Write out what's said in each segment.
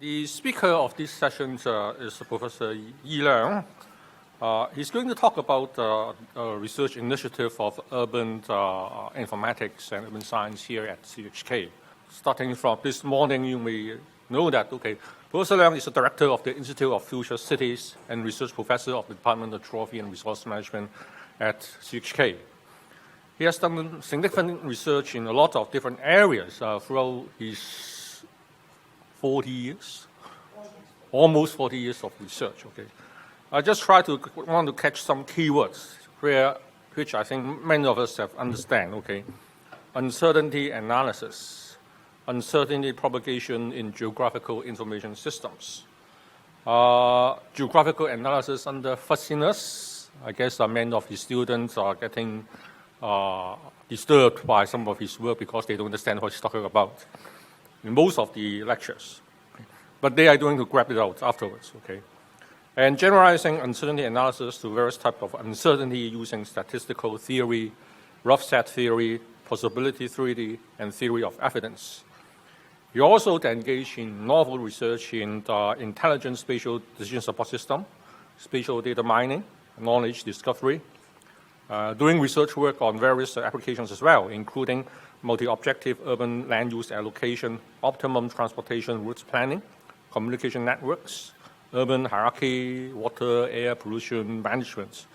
The speaker of this session is Professor Yi Leung. He's going to talk about a research initiative of urban informatics and urban science here at CHK. Starting from this morning, you may know that, Professor Leung is the director of the Institute of Future Cities and research professor of the Department of Geography and Resource Management at CHK. He has done significant research in a lot of different areas throughout his 40 years, almost 40 years of research. I just want to catch some keywords which I think many of us have understand. Uncertainty analysis, uncertainty propagation in geographical information systems, geographical analysis under fuzziness. I guess many of the students are getting disturbed by some of his work because they don't understand what he's talking about in most of the lectures. But they are going to grab it out afterwards. And generalizing uncertainty analysis to various types of uncertainty using statistical theory, rough set theory, possibility theory, and theory of evidence. He also engaged in novel research in intelligent spatial decision support system, spatial data mining, knowledge discovery, doing research work on various applications as well, including multi-objective urban land use allocation, optimum transportation routes planning, communication networks, urban hierarchy, water, air pollution management.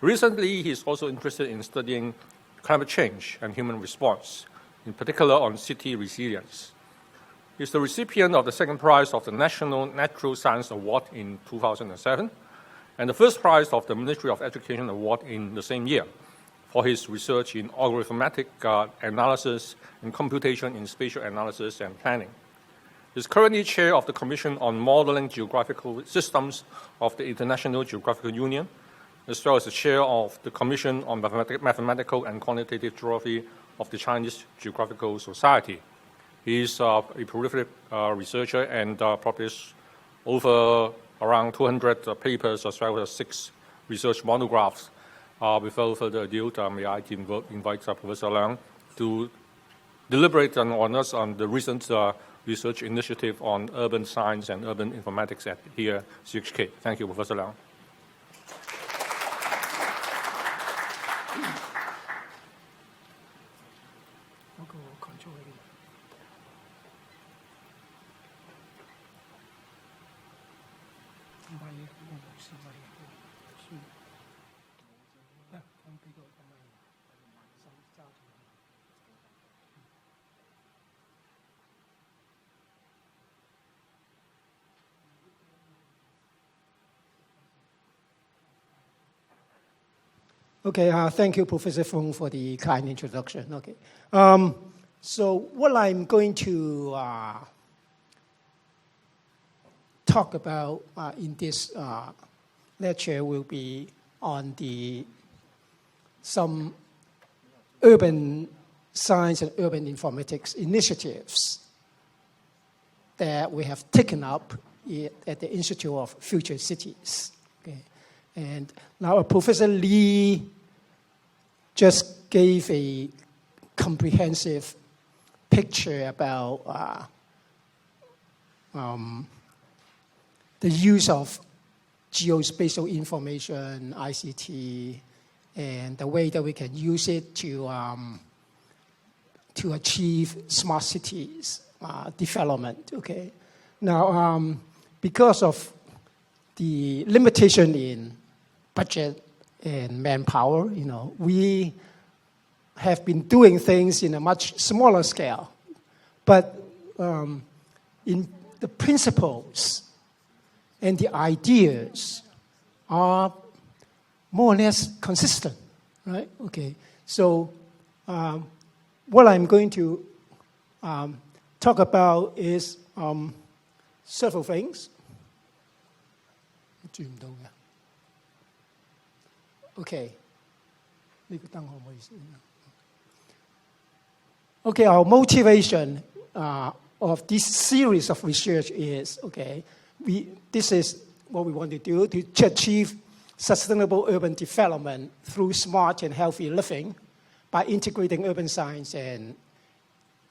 Recently, he's also interested in studying climate change and human response, in particular on city resilience. He's the recipient of the second prize of the National Natural Science Award in 2007, and the first prize of the Ministry of Education Award in the same year for his research in algorithmic analysis and computation in spatial analysis and planning. He's currently chair of the Commission on Modeling Geographical Systems of the International Geographical Union, as well as the chair of the Commission on Mathematical and Quantitative Geography of the Chinese Geographical Society. He's a prolific researcher and published over around 200 papers as well as 6 research monographs. Without further ado, may I invite Professor Leung to deliberate on us on the recent research initiative on urban science and urban informatics at here CHK. Thank you, Professor Leung. Thank you, Professor Fung, for the kind introduction. So what I'm going to talk about in this lecture will be on some urban science and urban informatics initiatives that we have taken up at the Institute of Future Cities. And now Professor Lee just gave a comprehensive picture about the use of geospatial information, ICT, and the way that we can use it to achieve smart cities development. Now, because of the limitation in budget and manpower, we have been doing things in a much smaller scale. But in the principles and the ideas are more or less consistent, right? So what I'm going to talk about is several things. Our motivation of this series of research is, this is what we want to do to achieve sustainable urban development through smart and healthy living by integrating urban science and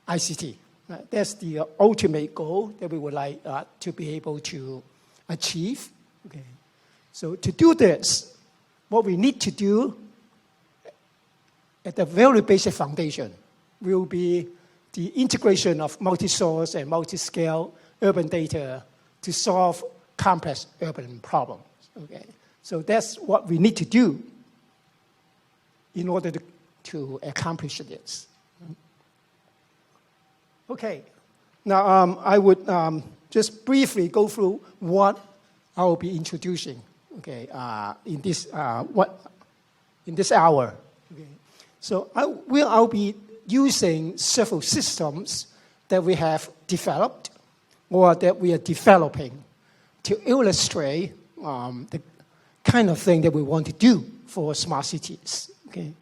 ICT. Right? That's the ultimate goal that we would like to be able to achieve. Okay. So to do this, what we need to do at the very basic foundation will be the integration of multi-source and multi-scale urban data to solve complex urban problems. Okay. So that's what we need to do in order to accomplish this. Okay. Now, I would just briefly go through what I will be introducing, okay, in this hour. Okay. So I'll be using several systems that we have developed or that we are developing to illustrate the kind of thing that we want to do for smart cities. Okay.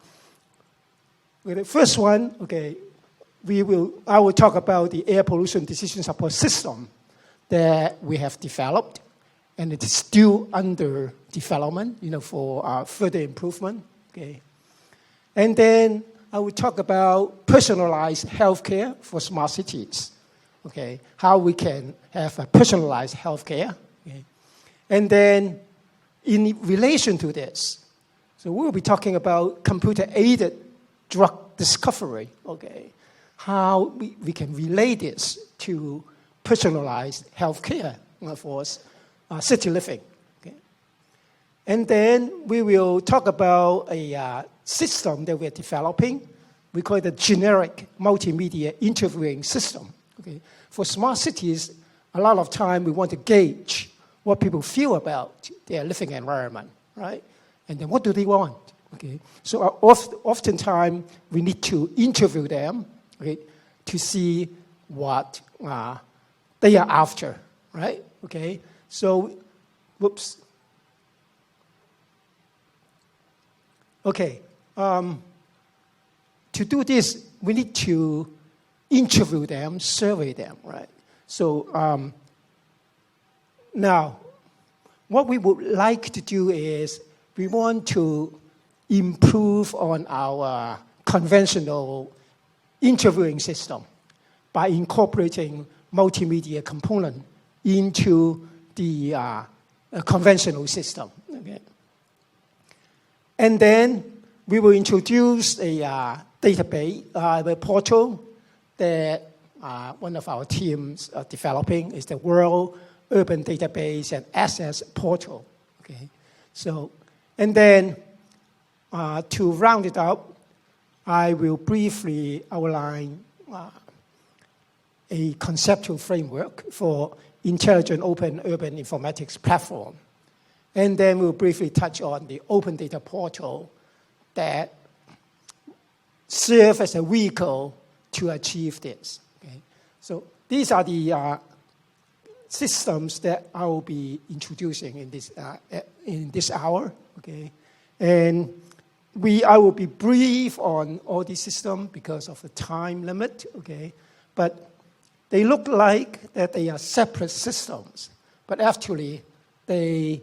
With the first one, okay, I will talk about the air pollution decision support system that we have developed, and it is still under development, for further improvement. Okay, and then I will talk about personalized healthcare for smart cities. Okay, how we can have a personalized healthcare. Okay, and then in relation to this, so we'll be talking about computer-aided drug discovery. Okay. How we can relate this to personalized healthcare for city living. Okay. And then we will talk about a system that we're developing. We call it the generic multimedia interviewing system. Okay. For smart cities, a lot of time we want to gauge what people feel about their living environment, right? And then what do they want? Okay. So oftentimes we need to interview them, okay, to see what they are after, right? Okay, so, whoops. Okay, to do this, we need to interview them, survey them, right? So now, what we would like to do is we want to improve on our conventional interviewing system by incorporating multimedia component into the conventional system. Okay. And then we will introduce a database, a portal that one of our teams are developing. Is the World Urban Database and Access Portal. Okay. So, and then to round it up, I will briefly outline a conceptual framework for intelligent open urban informatics platform. And then we'll briefly touch on the open data portal that serve as a vehicle to achieve this. Okay? So these are the systems that I will be introducing in this hour. Okay? And I will be brief on all these systems because of the time limit, okay? But they look like that they are separate systems, but actually they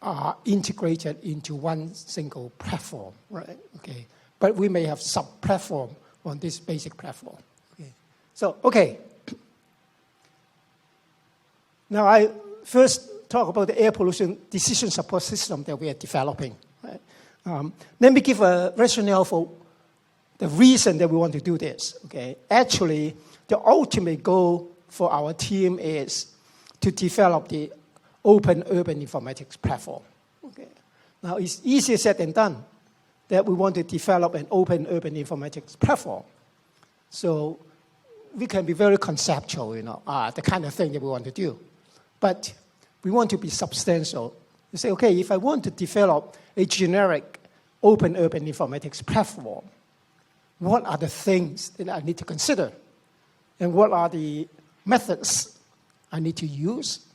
are integrated into one single platform, right? Okay. But we may have sub-platform on this basic platform. Okay. So, okay. Now I first talk about the air pollution decision support system that we are developing. Right? Let me give a rationale for the reason that we want to do this. Okay, actually, the ultimate goal for our team is to develop the open urban informatics platform. Okay, now it's easier said than done that we want to develop an open urban informatics platform. So we can be very conceptual, the kind of thing that we want to do, but we want to be substantial. You say, okay, if I want to develop a generic open urban informatics platform, what are the things that I need to consider? And what are the methods I need to use?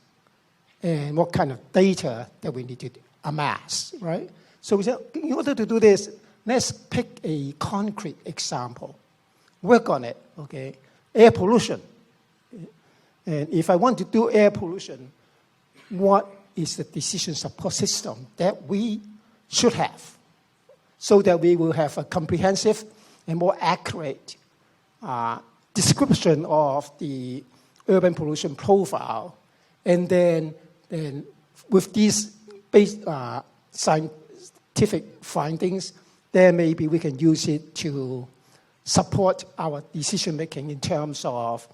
And what kind of data that we need to amass, right? So we said, in order to do this, let's pick a concrete example. Work on it, okay? Air pollution. And if I want to do air pollution, what is the decision support system that we should have so that we will have a comprehensive and more accurate description of the urban pollution profile, and then with these scientific findings, then maybe we can use it to support our decision making in terms of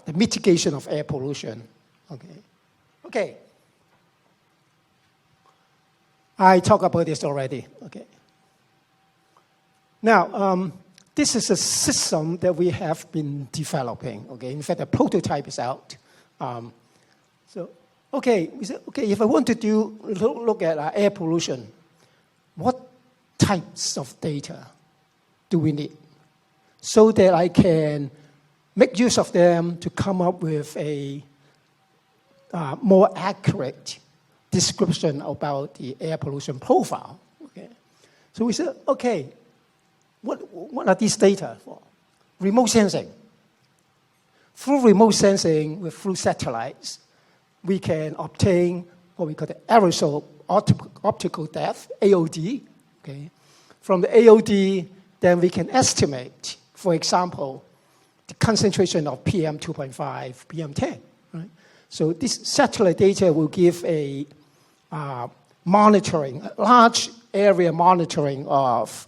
the mitigation of air pollution. Okay. I talked about this already. Okay. Now, this is a system that we have been developing. Okay. In fact, the prototype is out. We said, if I want to look at air pollution, what types of data do we need so that I can make use of them to come up with a more accurate description about the air pollution profile? Okay. So we said, what are these data for? Remote sensing. Through remote sensing through satellites, we can obtain what we call the aerosol optical depth, AOD. Okay. From the AOD, then we can estimate, for example, the concentration of PM 2.5, PM 10. Right? So this satellite data will give a monitoring, a large area monitoring of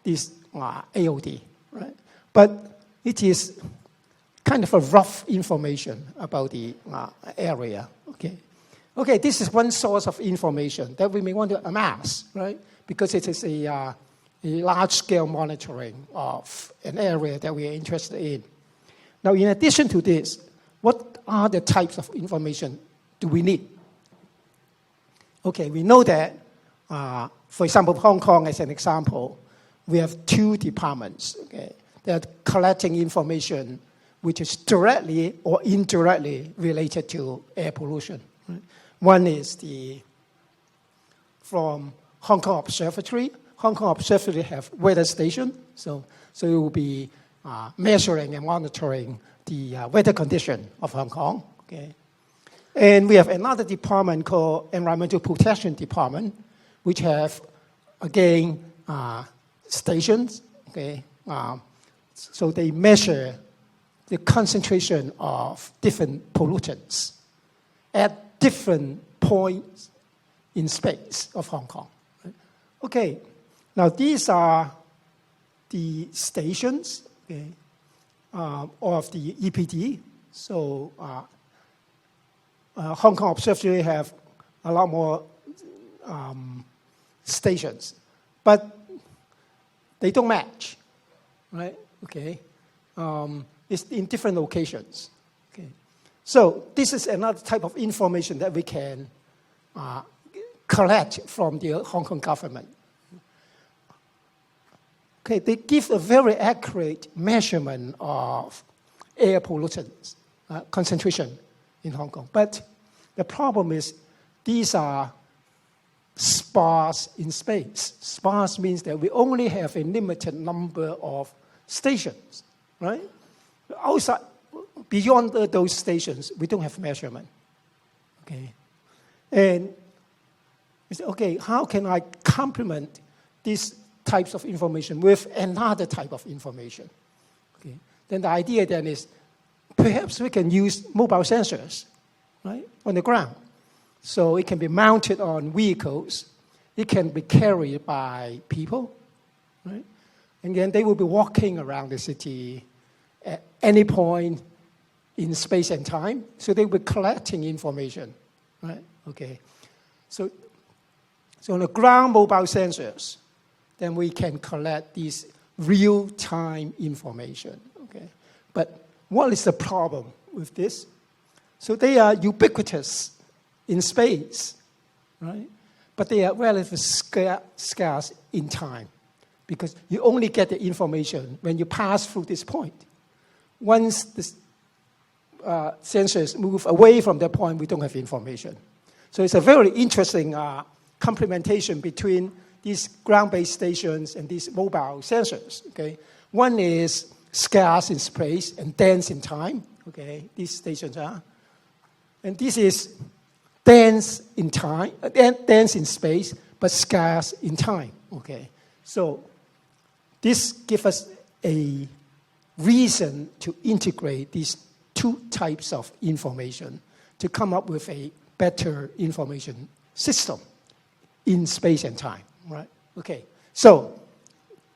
this AOD. Right? But it is kind of a rough information about the area. Okay, this is one source of information that we may want to amass, right? Because it is a large-scale monitoring of an area that we are interested in. Now, in addition to this, what are the types of information do we need? Okay, we know that, for example, Hong Kong as an example, we have two departments, okay, that are collecting information which is directly or indirectly related to air pollution. Right? One is from Hong Kong Observatory. Hong Kong Observatory have weather station, so it will be measuring and monitoring the weather condition of Hong Kong. Okay, and we have another department called Environmental Protection Department, which have again stations. Okay, so they measure the concentration of different pollutants at different points in space of Hong Kong. Right? Okay, now these are the stations of the EPD. So Hong Kong Observatory have a lot more stations, but they don't match, right? Okay. It's in different locations. Okay. So this is another type of information that we can collect from the Hong Kong government. Okay, they give a very accurate measurement of air pollutants concentration in Hong Kong. But the problem is these are sparse in space. Sparse means that we only have a limited number of stations, right? Outside, beyond those stations, we don't have measurement. Okay, and we say, okay, how can I complement these types of information with another type of information? Okay, then the idea then is perhaps we can use mobile sensors, right, on the ground, so it can be mounted on vehicles, it can be carried by people, right, and then they will be walking around the city at any point in space and time, so they will be collecting information, right? Okay, so on the ground mobile sensors, then we can collect these real-time information, okay? But what is the problem with this? So they are ubiquitous in space, right? But they are relatively scarce in time, because you only get the information when you pass through this point. Once the sensors move away from that point, we don't have information. So it's a very interesting complementation between these ground-based stations and these mobile sensors. Okay, one is scarce in space and dense in time. Okay, these stations are, and this is dense in time, dense in space, but scarce in time. Okay, so this gives us a reason to integrate these two types of information to come up with a better information system in space and time, right? Okay, so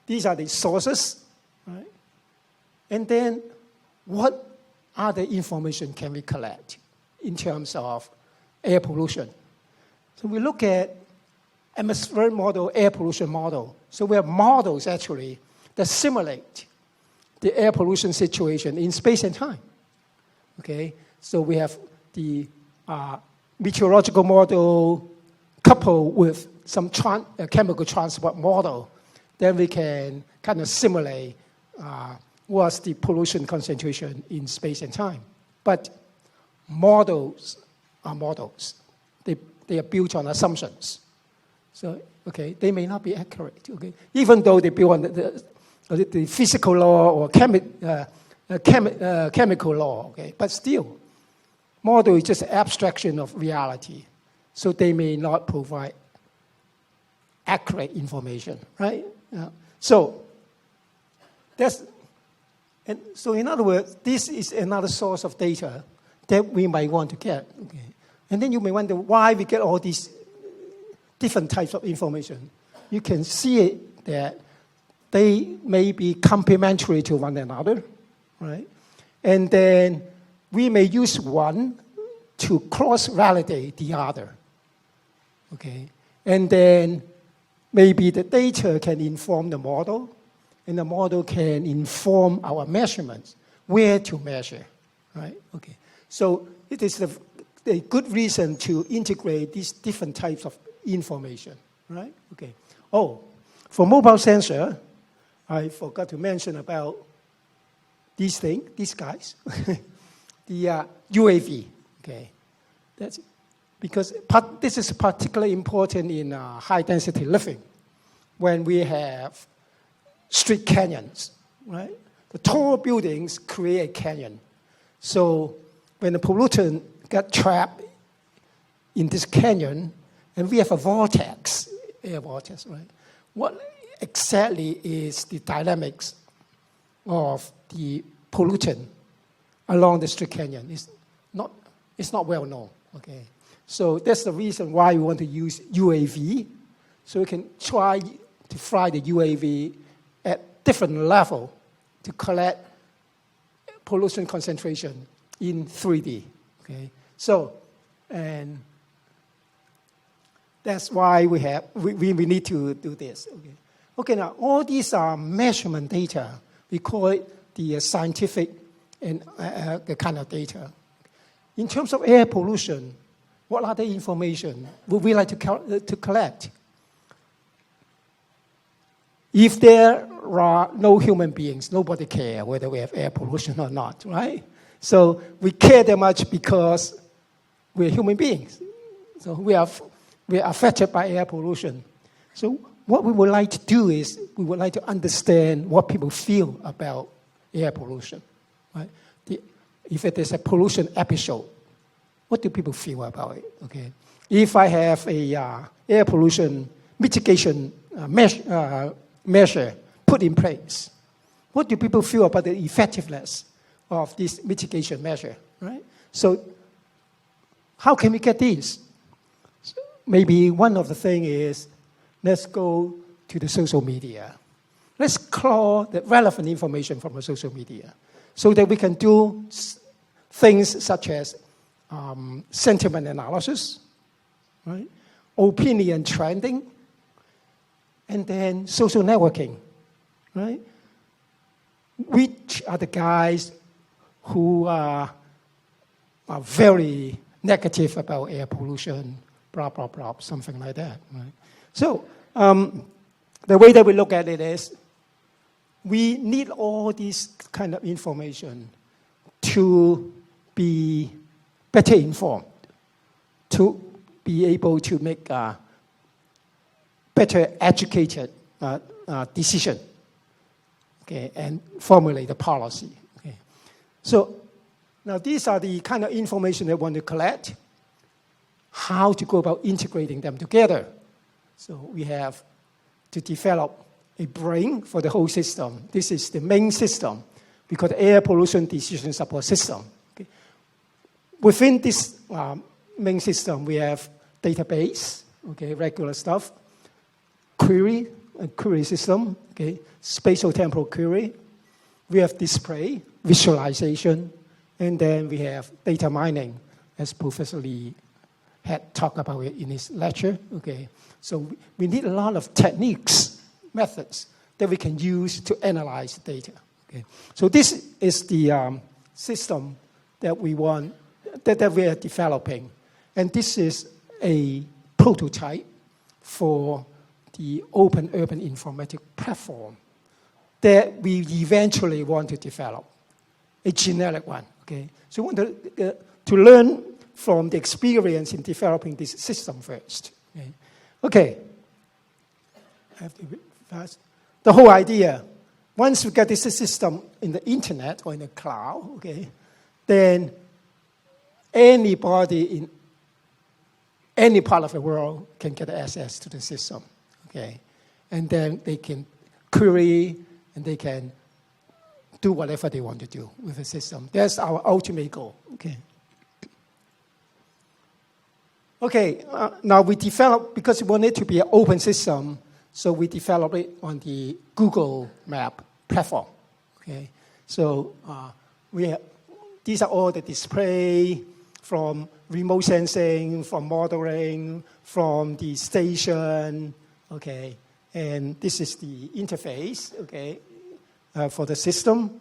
these are the sources, right? And then what other information can we collect in terms of air pollution? So we look at atmospheric model, air pollution model. So we have models actually that simulate the air pollution situation in space and time. Okay, so we have the meteorological model coupled with some chemical transport model. Then we can kind of simulate what's the pollution concentration in space and time. But models are models. They are built on assumptions. So, okay, they may not be accurate, okay? Even though they build on the physical law or chemical law, okay? But still, model is just an abstraction of reality. So they may not provide accurate information, right? So in other words, this is another source of data that we might want to get, okay? And then you may wonder why we get all these different types of information. You can see it that they may be complementary to one another, right? And then we may use one to cross-validate the other, okay? And then maybe the data can inform the model, and the model can inform our measurements, where to measure, right? Okay. So it is a good reason to integrate these different types of information, right? Okay. Oh, for mobile sensor, I forgot to mention about these guys, the UAV, okay? That's because this is particularly important in high-density living when we have street canyons, right? The tall buildings create a canyon. So when the pollutant get trapped in this canyon, and we have a vortex, air vortex, right? What exactly is the dynamics of the pollutant along the street canyon? It's not well known, okay? So that's the reason why we want to use UAV, so we can try to fly the UAV at different level to collect pollution concentration in 3D, okay? So, and that's why we need to do this, okay? Okay, now all these are measurement data. We call it the scientific and the kind of data. In terms of air pollution, what other information would we like to collect? If there are no human beings, nobody cares whether we have air pollution or not, right? So we care that much because we're human beings. So we are affected by air pollution. So what we would like to do is we would like to understand what people feel about air pollution, right? If it is a pollution episode, what do people feel about it, okay? If I have a air pollution mitigation measure put in place, what do people feel about the effectiveness of this mitigation measure, right? So how can we get these? So maybe one of the things is, let's go to the social media. Let's claw the relevant information from the social media so that we can do things such as sentiment analysis, right? Opinion trending, and then social networking, right? Which are the guys who are very negative about air pollution, blah, blah, blah, something like that, right? So the way that we look at it is we need all this kind of information to be better informed, to be able to make better educated decision, okay, and formulate the policy. Okay. So now these are the kind of information that we want to collect, how to go about integrating them together. So we have to develop a brain for the whole system. This is the main system. we call the air pollution decision support system. Okay. Within this main system, we have database, okay, regular stuff, query system, okay, spatial temporal query. We have display, visualization, and then we have data mining, as Professor Lee had talked about it in his lecture. Okay, so we need a lot of techniques, methods that we can use to analyze the data. Okay, so this is the system that we want, that we are developing, and this is a prototype for the Open Urban Informatics platform that we eventually want to develop, a generic one. Okay, so we want to learn from the experience in developing this system first. Okay. I have to be fast. The whole idea, once we get this system in the internet or in the cloud, okay, then anybody in any part of the world can get access to the system. Okay, and then they can query and they can do whatever they want to do with the system. That's our ultimate goal. Okay. Okay, now we develop, because we want it to be an open system, so we develop it on the Google Map platform. Okay, so these are all the display from remote sensing, from modeling, from the station. Okay, and this is the interface. Okay, for the system,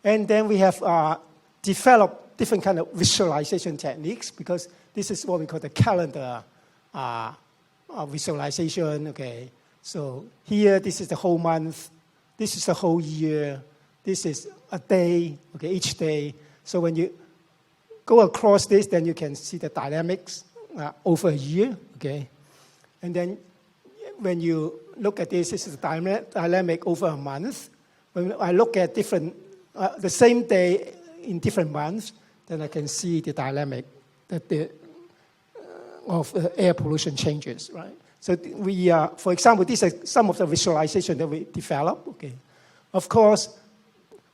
and then we have developed different kind of visualization techniques, because this is what we call the calendar visualization. Okay, so here this is the whole month, this is the whole year, this is a day. Okay, each day. So when you go across this, then you can see the dynamics over a year. Okay, and then when you look at this, this is the dynamic over a month. When I look at different the same day in different months, then I can see the dynamic that of air pollution changes, right? So we, for example, these are some of the visualization that we develop. Okay, of course,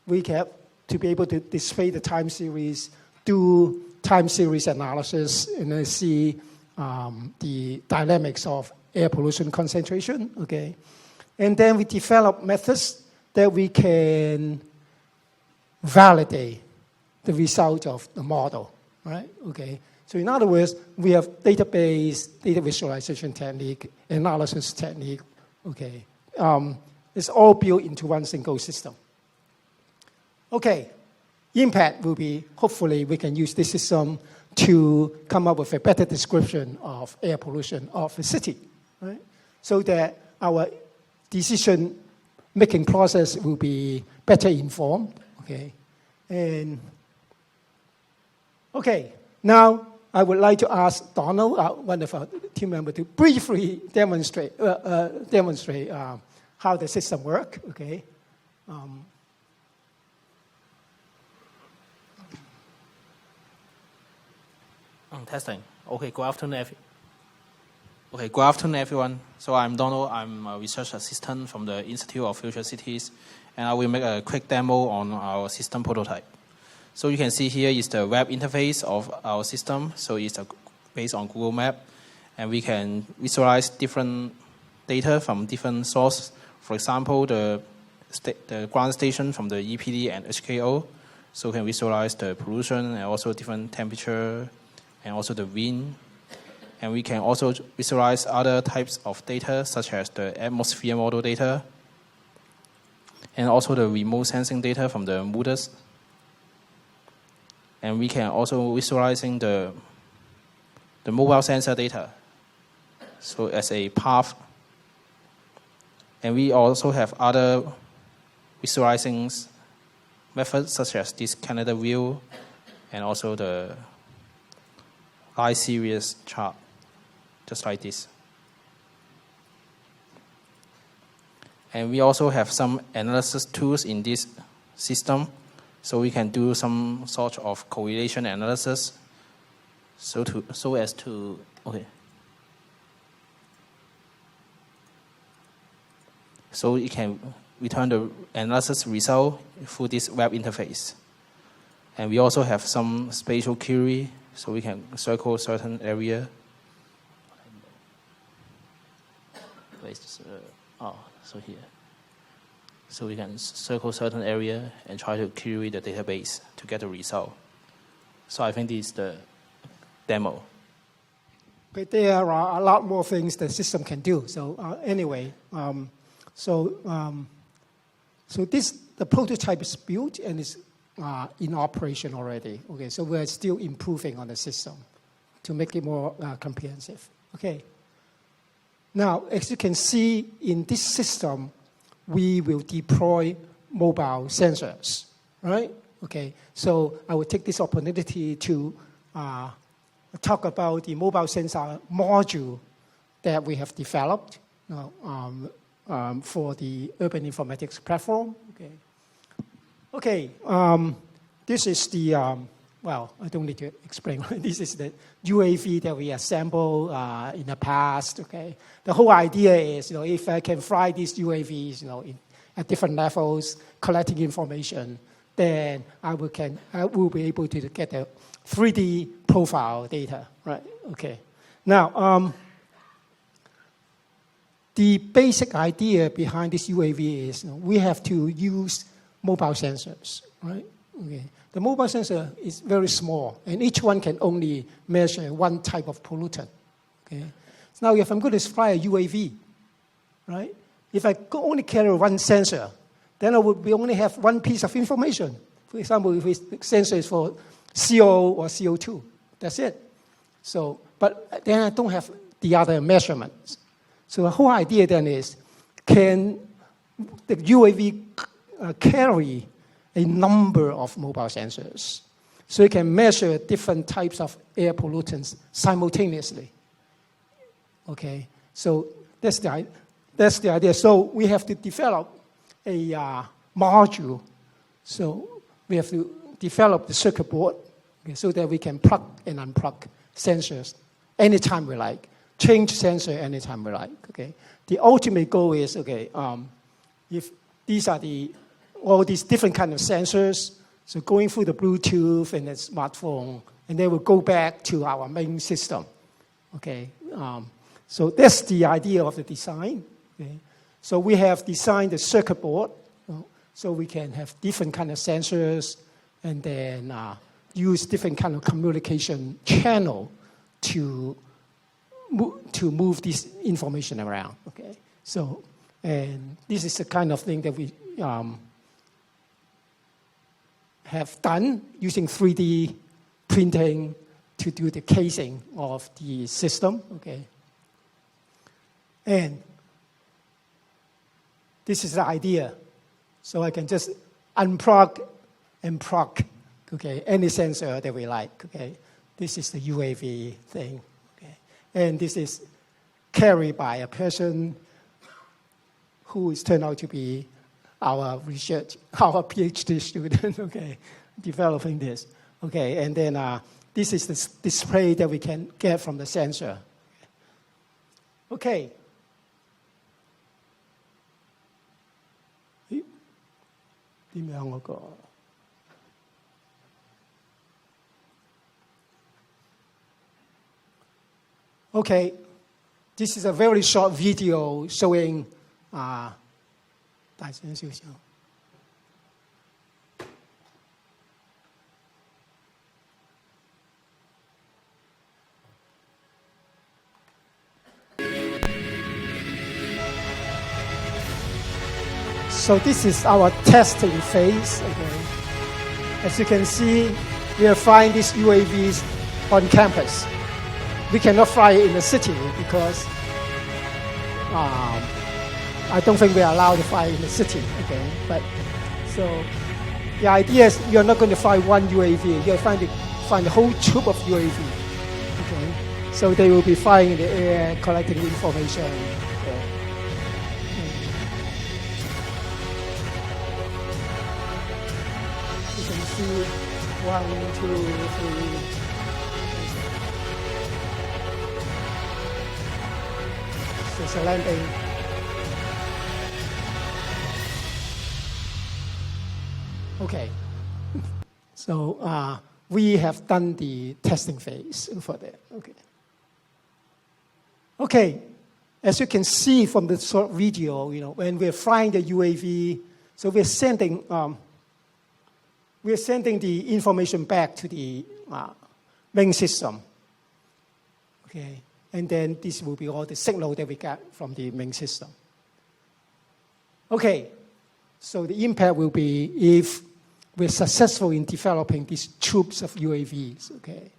we have to be able to display the time series, do time series analysis, and then see the dynamics of air pollution concentration. Okay, and then we develop methods that we can validate the result of the model, right? Okay, so in other words, we have database, data visualization technique, analysis technique. Okay, it's all built into one single system. Okay, impact will be, hopefully we can use this system to come up with a better description of air pollution of the city, right? So that our decision-making process will be better informed. Okay, and okay, now I would like to ask Donald, one of our team members, to briefly demonstrate how the system works. Okay. Testing. Okay, good afternoon, good afternoon, everyone. So I'm Donald. I'm a research assistant from the Institute of Future Cities, and I will make a quick demo on our system prototype. So you can see here is the web interface of our system. So it's based on Google Map, and we can visualize different data from different sources. For example, the ground station from the EPD and HKO. So we can visualize the pollution and also different temperature and also the wind. And we can also visualize other types of data, such as the atmosphere model data, and also the remote sensing data from the MUDAs. And we can also visualizing the mobile sensor data, so as a path. And we also have other visualizing methods, such as this Canada view, and also the line series chart, just like this. And we also have some analysis tools in this system, so we can do some sort of correlation analysis. So we return the analysis result through this web interface. And we also have some spatial query, so we can circle certain area. So here. So we can circle certain area and try to query the database to get the result. So I think this is the demo. But there are a lot more things the system can do. So anyway, the prototype is built and is in operation already. Okay, so we're still improving on the system to make it more comprehensive. Okay. Now, as you can see in this system, we will deploy mobile sensors, right? Okay, so I will take this opportunity to talk about the mobile sensor module that we have developed for the urban informatics platform. Okay, this is the, well, I don't need to explain. This is the UAV that we assembled in the past, okay? The whole idea is, if I can fly these UAVs, at different levels, collecting information, then I will be able to get the 3D profile data, right? Okay. Now, the basic idea behind this UAV is we have to use mobile sensors, right? Okay. The mobile sensor is very small, and each one can only measure one type of pollutant. Okay. So now, if I'm going to fly a UAV, right? If I only carry one sensor, then I would only have one piece of information. For example, if the sensor is for CO or CO2, that's it. So, but then I don't have the other measurements. So the whole idea then is, can the UAV carry a number of mobile sensors so it can measure different types of air pollutants simultaneously? Okay, so that's the idea. So we have to develop a module. So we have to develop the circuit board so that we can plug and unplug sensors anytime we like, change sensor anytime we like. Okay, the ultimate goal is if these are all these different kind of sensors, so going through the Bluetooth and the smartphone, and then we'll go back to our main system. Okay, so that's the idea of the design. Okay? So we have designed the circuit board, so we can have different kind of sensors, and then use different kind of communication channel to move this information around. Okay, so and this is the kind of thing that we have done using 3D printing to do the casing of the system. Okay, and this is the idea. So I can just unplug and plug, okay, any sensor that we like. Okay, this is the UAV thing. Okay, and this is carried by a person who is turned out to be our PhD student. Okay, developing this. Okay, and then this is the display that we can get from the sensor. Okay. Okay, this is a very short video showing So this is our testing phase. Okay. As you can see, we are flying these UAVs on campus. We cannot fly it in the city because I don't think we are allowed to fly in the city. Okay, but so the idea is you're not going to fly one UAV. You're trying to find a whole troop of UAV. Okay, so they will be flying in the air, collecting information. Okay. You can see 1, 2, 3. There's a landing. Okay. So we have done the testing phase for that. Okay. Okay. As you can see from the short video, when we're flying the UAV, so we're sending the information back to the main system. Okay. And then this will be all the signal that we get from the main system. Okay. So the impact will be if we're successful in developing these troops of UAVs, okay,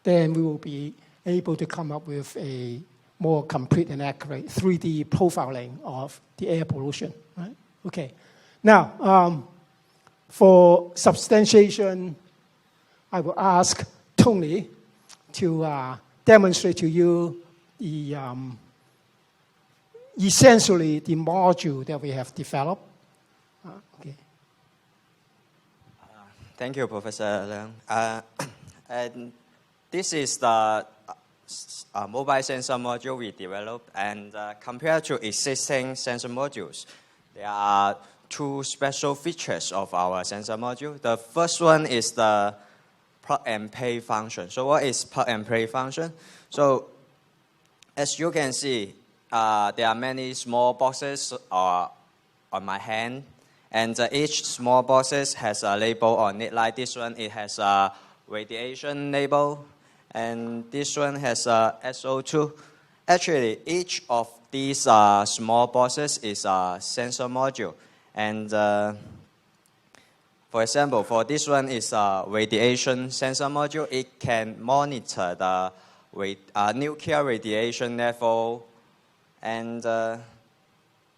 then we will be able to come up with a more complete and accurate 3D profiling of the air pollution, right? Okay. Now, for substantiation, I will ask Tony to demonstrate to you the essentially the module that we have developed. Okay. Thank you, Professor Leung. And this is the mobile sensor module we developed, and compared to existing sensor modules, there are two special features of our sensor module. The first one is the plug and play function. So what is plug and play function? So as you can see, there are many small boxes on my hand, and each small boxes has a label on it. Like this one, it has a radiation label, and this one has a SO2. Actually, each of these small boxes is a sensor module. And for example, for this one is a radiation sensor module. It can monitor the nuclear radiation level. And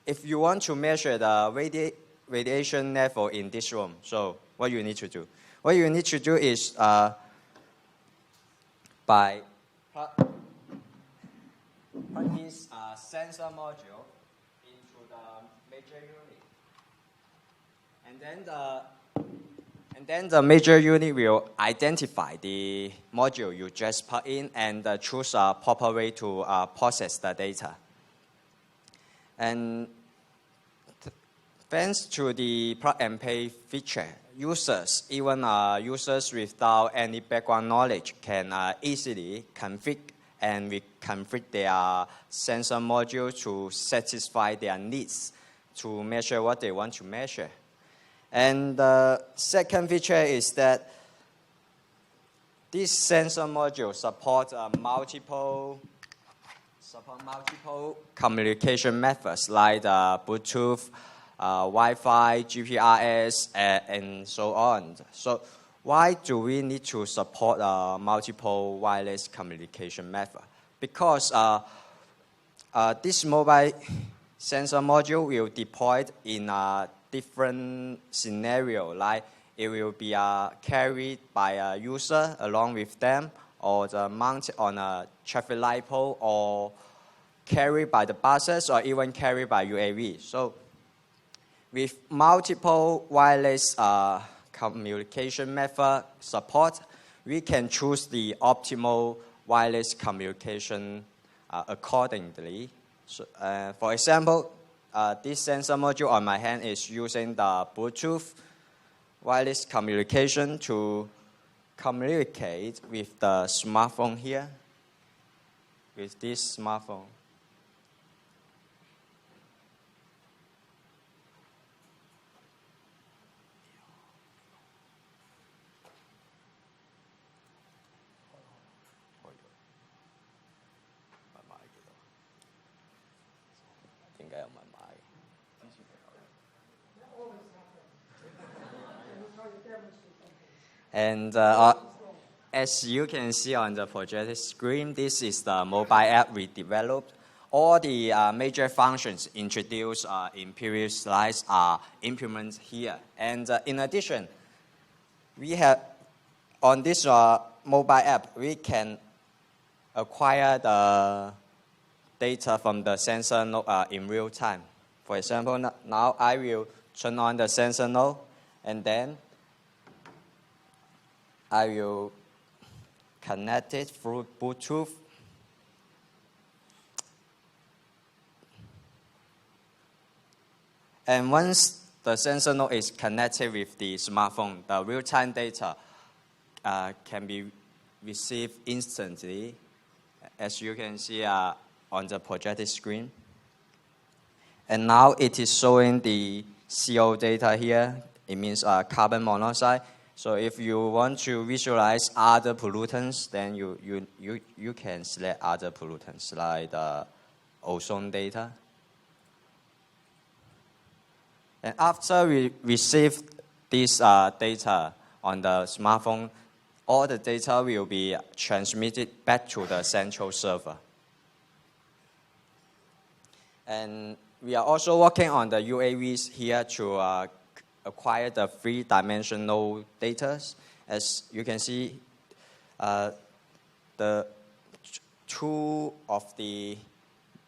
if you want to measure the radiation level in this room, so what you need to do? What you need to do is by plug this sensor module into the major unit. And then the major unit will identify the module you just plug in and choose a proper way to process the data. And thanks to the plug and play feature, users, even users without any background knowledge, can easily configure and reconfigure their sensor module to satisfy their needs to measure what they want to measure. And the second feature is that this sensor module supports multiple communication methods like Bluetooth, Wi-Fi, GPRS, and so on. So why do we need to support multiple wireless communication method? Because this mobile sensor module will deploy in a different scenario, like it will be carried by a user along with them, or mounted on a traffic light pole, or carried by the buses, or even carried by UAV. So with multiple wireless communication method support, we can choose the optimal wireless communication accordingly. So, for example, this sensor module on my hand is using the Bluetooth wireless communication to communicate with the smartphone here, with this smartphone. And as you can see on the projected screen, this is the mobile app we developed. All the major functions introduced in previous slides are implemented here. And in addition, we have on this mobile app, we can acquire the data from the sensor node in real time. For example, now I will turn on the sensor node, and then I will connect it through Bluetooth. And once the sensor node is connected with the smartphone, the real-time data can be received instantly, as you can see on the projected screen. And now it is showing the CO data here. It means carbon monoxide. So if you want to visualize other pollutants, then you can select other pollutants like the ozone data. And after we receive this data on the smartphone, all the data will be transmitted back to the central server. And we are also working on the UAVs here to acquire the three-dimensional data. As you can see, the two of the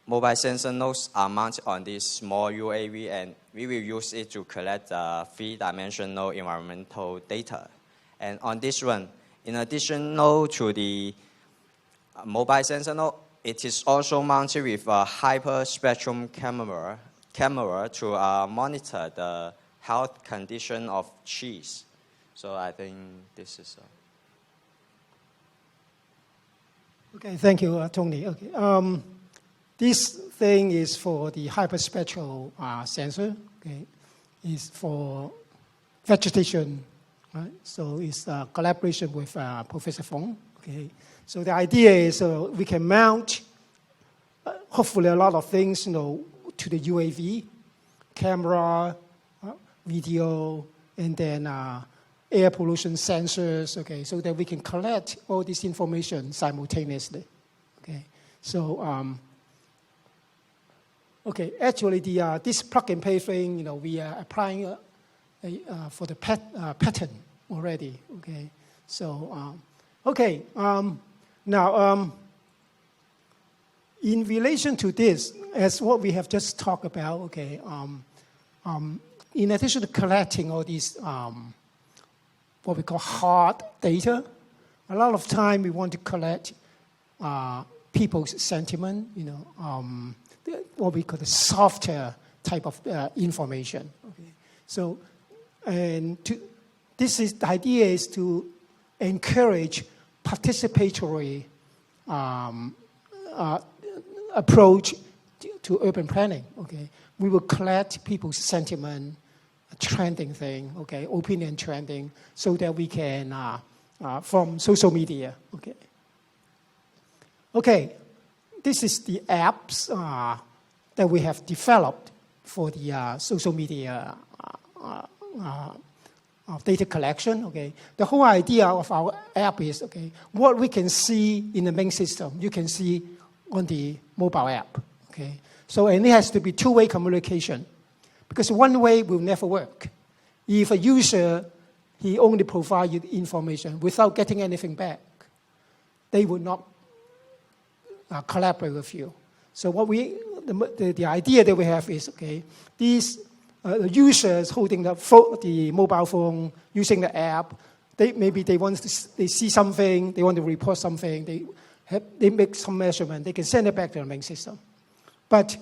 mobile sensor nodes are mounted on this small UAV, and we will use it to collect the three-dimensional environmental data. And on this one, in addition to the mobile sensor node, it is also mounted with a hyperspectrum camera to monitor the health condition of trees. So I think this is Okay, thank you, Tony. Okay, this thing is for the hyperspectral sensor. Okay, it's for vegetation, right? So it's a collaboration with Professor Fong. Okay, so the idea is we can mount hopefully a lot of things, to the UAV, camera, video, and then air pollution sensors. Okay, so that we can collect all this information simultaneously. Okay, so actually this plug and play thing, we are applying for the pattern already. Okay, so now in relation to this, as what we have just talked about, okay, in addition to collecting all these what we call hard data, a lot of time we want to collect people's sentiment, what we call the softer type of information. Okay, so the idea is to encourage participatory approach to urban planning. Okay, we will collect people's sentiment, trending thing, okay, opinion trending, so that we can from social media. Okay, this is the apps that we have developed for the social media data collection. Okay, the whole idea of our app is what we can see in the main system, you can see on the mobile app. Okay, so and it has to be two-way communication, because one way will never work. If a user he only provides you information without getting anything back, they would not collaborate with you. So what the idea that we have is these users holding the mobile phone, using the app, they see something, they want to report something, they make some measurement, they can send it back to the main system. But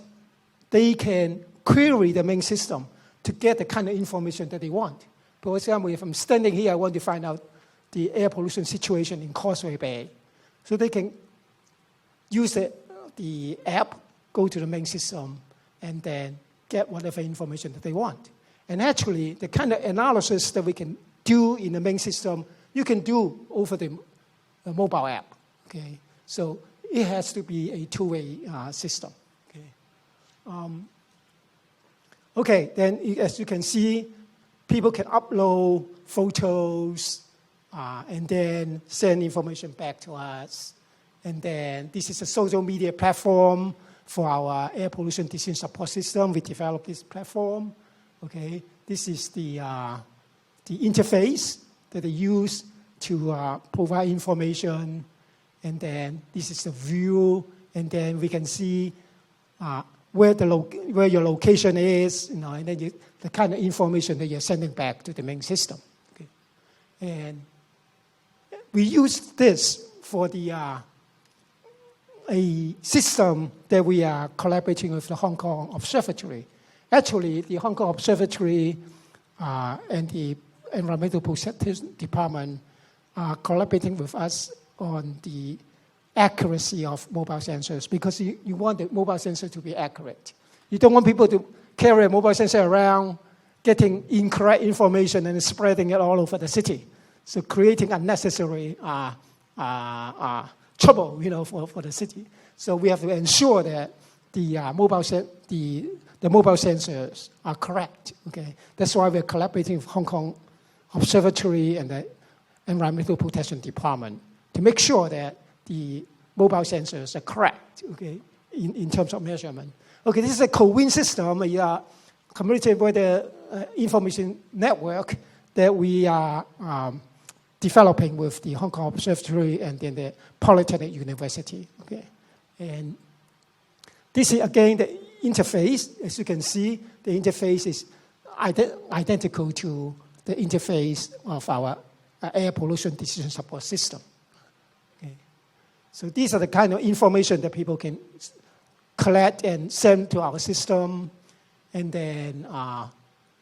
they can query the main system to get the kind of information that they want. For example, if I'm standing here, I want to find out the air pollution situation in Causeway Bay. So they can use the app, go to the main system, and then get whatever information that they want. And actually, the kind of analysis that we can do in the main system, you can do over the mobile app. Okay, so it has to be a two-way system. Okay, then as you can see, people can upload photos and then send information back to us. And then this is a social media platform for our air pollution decision support system. We developed this platform. Okay, this is the interface that they use to provide information. And then this is the view. And then we can see where your location is, and then the kind of information that you're sending back to the main system. Okay. And we use this for a system that we are collaborating with the Hong Kong Observatory. Actually, the Hong Kong Observatory and the Environmental Protection Department are collaborating with us on the accuracy of mobile sensors, because you want the mobile sensor to be accurate. You don't want people to carry a mobile sensor around, getting incorrect information and spreading it all over the city. So creating unnecessary trouble, for the city. So we have to ensure that the mobile sensors are correct. Okay, that's why we're collaborating with Hong Kong Observatory and the Environmental Protection Department to make sure that the mobile sensors are correct. Okay, in terms of measurement. Okay, this is a co-win system, a community weather information network that we are developing with the Hong Kong Observatory and then the Polytechnic University. Okay, and this is again the interface. As you can see, the interface is identical to the interface of our air pollution decision support system. Okay, so these are the kind of information that people can collect and send to our system, and then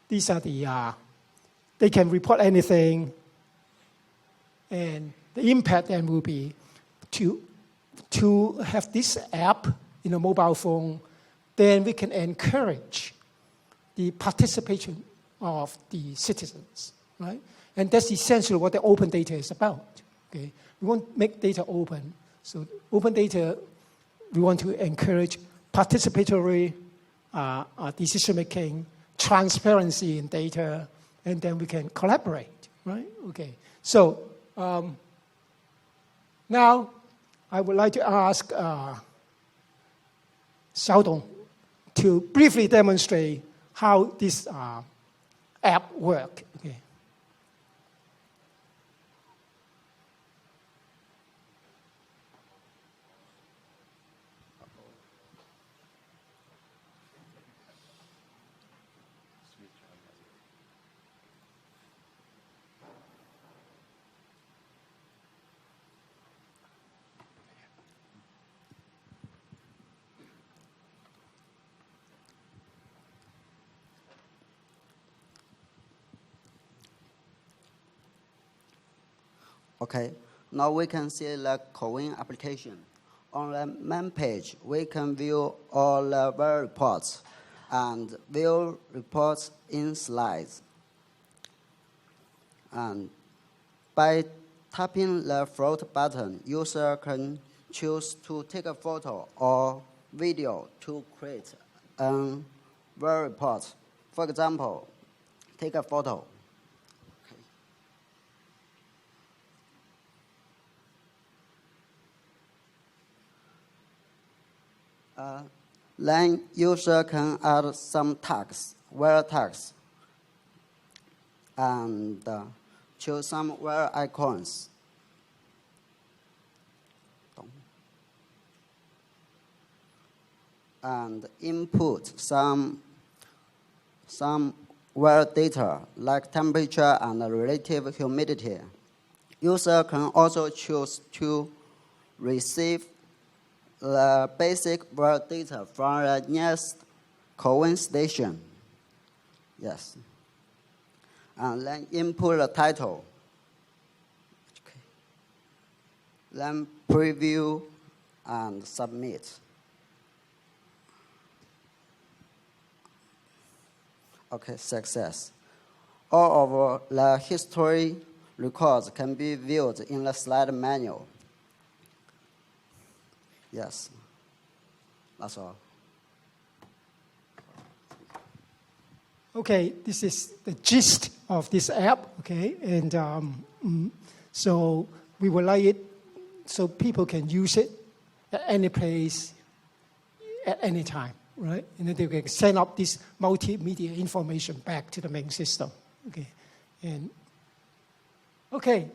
these are the they can report anything, and the impact then will be to have this app in a mobile phone. Then we can encourage the participation of the citizens, right? And that's essentially what the open data is about. Okay, we want to make data open. So open data, we want to encourage participatory decision-making, transparency in data, and then we can collaborate, right? Okay, so now I would like to ask Xiaodong to briefly demonstrate how this app works. Okay. Okay, now we can see the co-win application. On the main page, we can view all the weather reports and view reports in slides. And by tapping the float button, user can choose to take a photo or video to create a weather report. For example, take a photo. Then user can add some tags, weather tags, and choose some weather icons. And input some weather data like temperature and relative humidity. User can also choose to receive the basic weather data from the nearest co-win station. Yes. And then input the title. Okay. Then preview and submit. Okay, success. All of the history records can be viewed in the slide manual. Yes, that's all. Okay, this is the gist of this app, okay? And so we would like it so people can use it at any place, at any time, right? And then they can send up this multimedia information back to the main system, okay? And okay,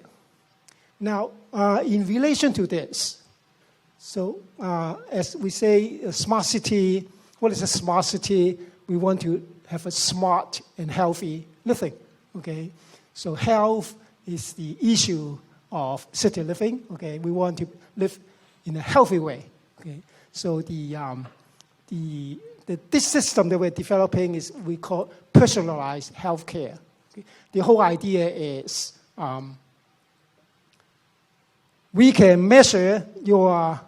now in relation to this, so as we say, a smart city, what is a smart city? We want to have a smart and healthy living, okay? So health is the issue of city living, okay? We want to live in a healthy way, okay? So the this system that we're developing is we call personalized healthcare. Okay? The whole idea is we can measure your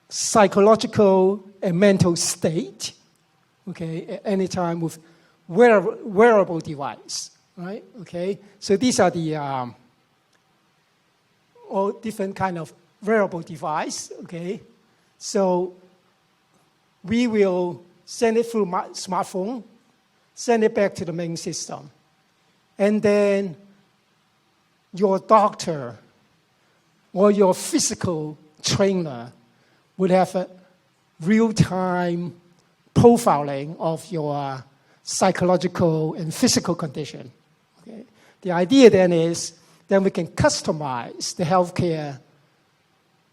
psychological and mental state, okay, at any time with wearable device, right? Okay, so these are the all different kind of wearable device, okay? So we will send it through my smartphone, send it back to the main system. And then your doctor or your physical trainer would have a real-time profiling of your psychological and physical condition. Okay? The idea then is then we can customize the healthcare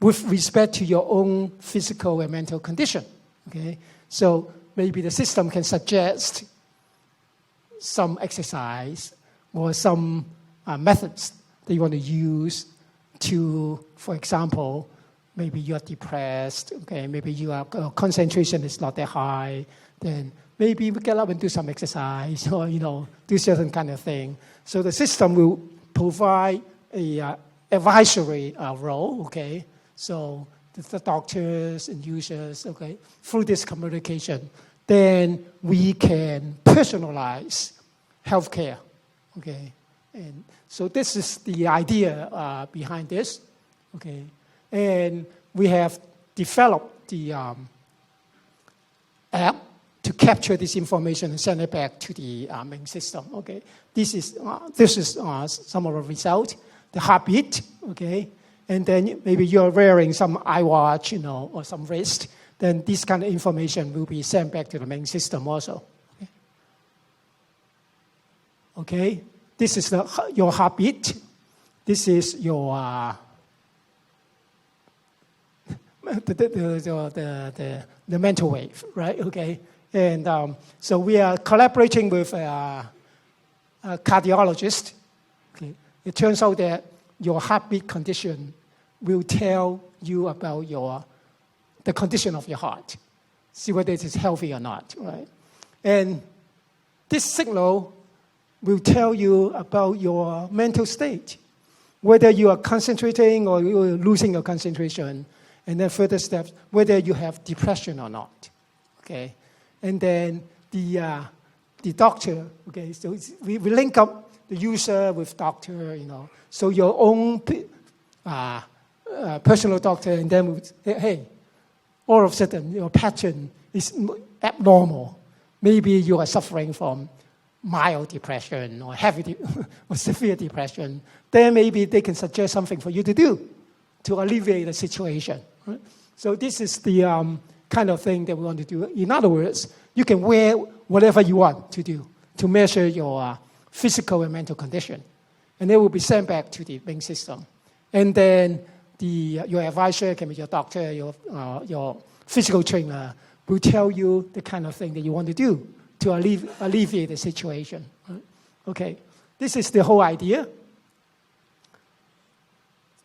with respect to your own physical and mental condition. Okay? So maybe the system can suggest some exercise or some methods that you want to use to, for example, maybe you're depressed, okay, maybe your concentration is not that high, then maybe we get up and do some exercise or, do certain kind of thing. So the system will provide a advisory role, okay? So the doctors and users, okay, through this communication, then we can personalize healthcare, okay? And so this is the idea behind this, okay? And we have developed the app to capture this information and send it back to the main system. Okay, this is some of the result, the heartbeat. Okay, and then maybe you're wearing some iWatch, or some wrist. Then this kind of information will be sent back to the main system also. Okay, this is your heartbeat. This is your the mental wave, right? Okay, and so we are collaborating with a cardiologist. Okay, it turns out that your heartbeat condition will tell you about the condition of your heart, see whether it is healthy or not, right? And this signal will tell you about your mental state, whether you are concentrating or you're losing your concentration. And then further steps, whether you have depression or not, okay? And then the doctor, okay, so we link up the user with doctor, so your own personal doctor, and then we say, hey, all of a sudden your pattern is abnormal. Maybe you are suffering from mild depression or heavy or severe depression. Then maybe they can suggest something for you to do to alleviate the situation. Right? So this is the kind of thing that we want to do. In other words, you can wear whatever you want to do to measure your physical and mental condition. And it will be sent back to the main system. And then your advisor, can be your doctor, your physical trainer, will tell you the kind of thing that you want to do to alleviate the situation. Right? Okay, this is the whole idea.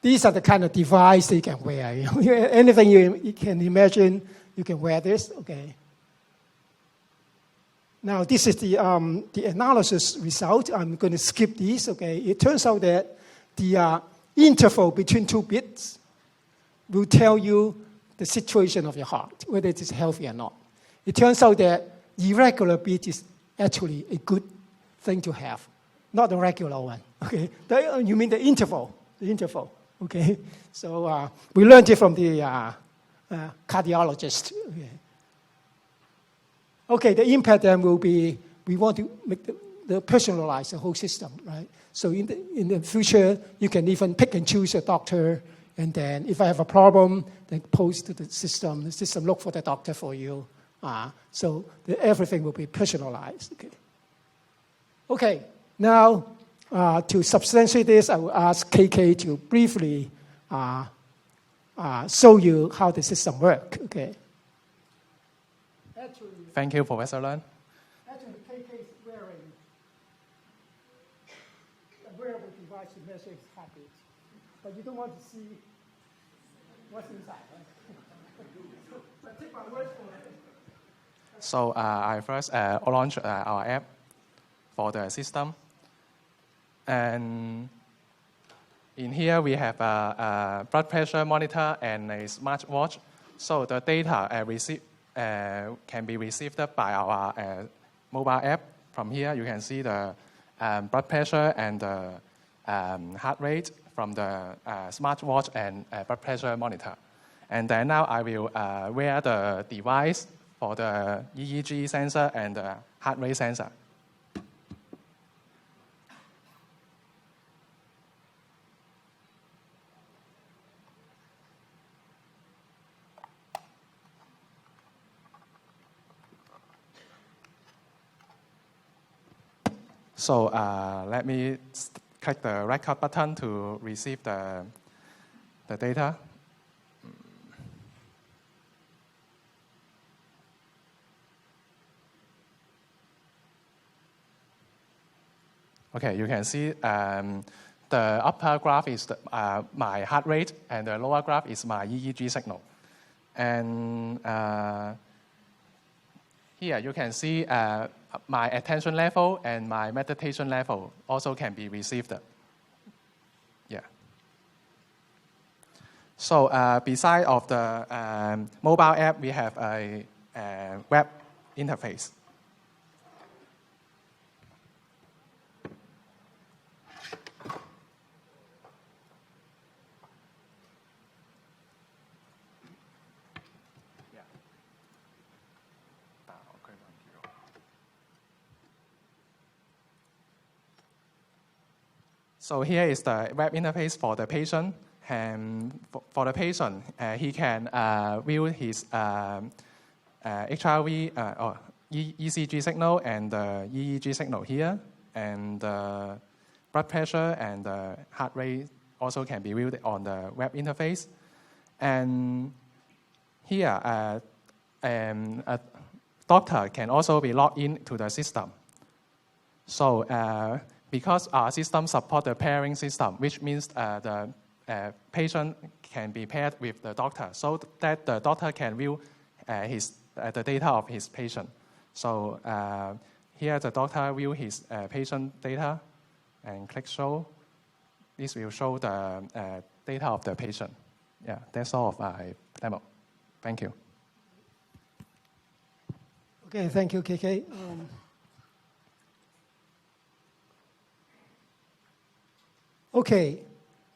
These are the kind of device that you can wear. Anything you can imagine, you can wear this. Okay. Now this is the analysis result. I'm going to skip these. Okay. It turns out that the interval between two beats will tell you the situation of your heart, whether it is healthy or not. It turns out that irregular beat is actually a good thing to have, not a regular one. Okay. You mean the interval? The interval. Okay, so we learned it from the cardiologist. Okay, the impact then will be, we want to make the personalize the whole system, right? So in the future, you can even pick and choose a doctor, and then if I have a problem, then post to the system look for the doctor for you. So everything will be personalized. Okay, now, to substantiate this, I will ask KK to briefly show you how the system works. Okay. Thank you, Professor Leung. Actually, KK is wearing a wearable device to measure his heartbeat, but you don't want to see what's inside, right? So I first launched our app for the system. And in here we have a blood pressure monitor and a smartwatch. So the data can be received by our mobile app. From here you can see the blood pressure and the heart rate from the smartwatch and blood pressure monitor. And then now I will wear the device for the EEG sensor and the heart rate sensor. So let me click the record button to receive the data. Okay, you can see the upper graph is my heart rate and the lower graph is my EEG signal. And here you can see my attention level and my meditation level also can be received. Yeah. So beside of the mobile app, we have a web interface. So here is the web interface for the patient. And for the patient, he can view his HRV or ECG signal and the EEG signal here. And the blood pressure and the heart rate also can be viewed on the web interface. And here, a doctor can also be logged into the system. So because our system supports the pairing system, which means the patient can be paired with the doctor so that the doctor can view the data of his patient. So here the doctor view his patient data and click show. This will show the data of the patient. Yeah, that's all of my demo. Thank you. Okay, thank you, KK. Okay,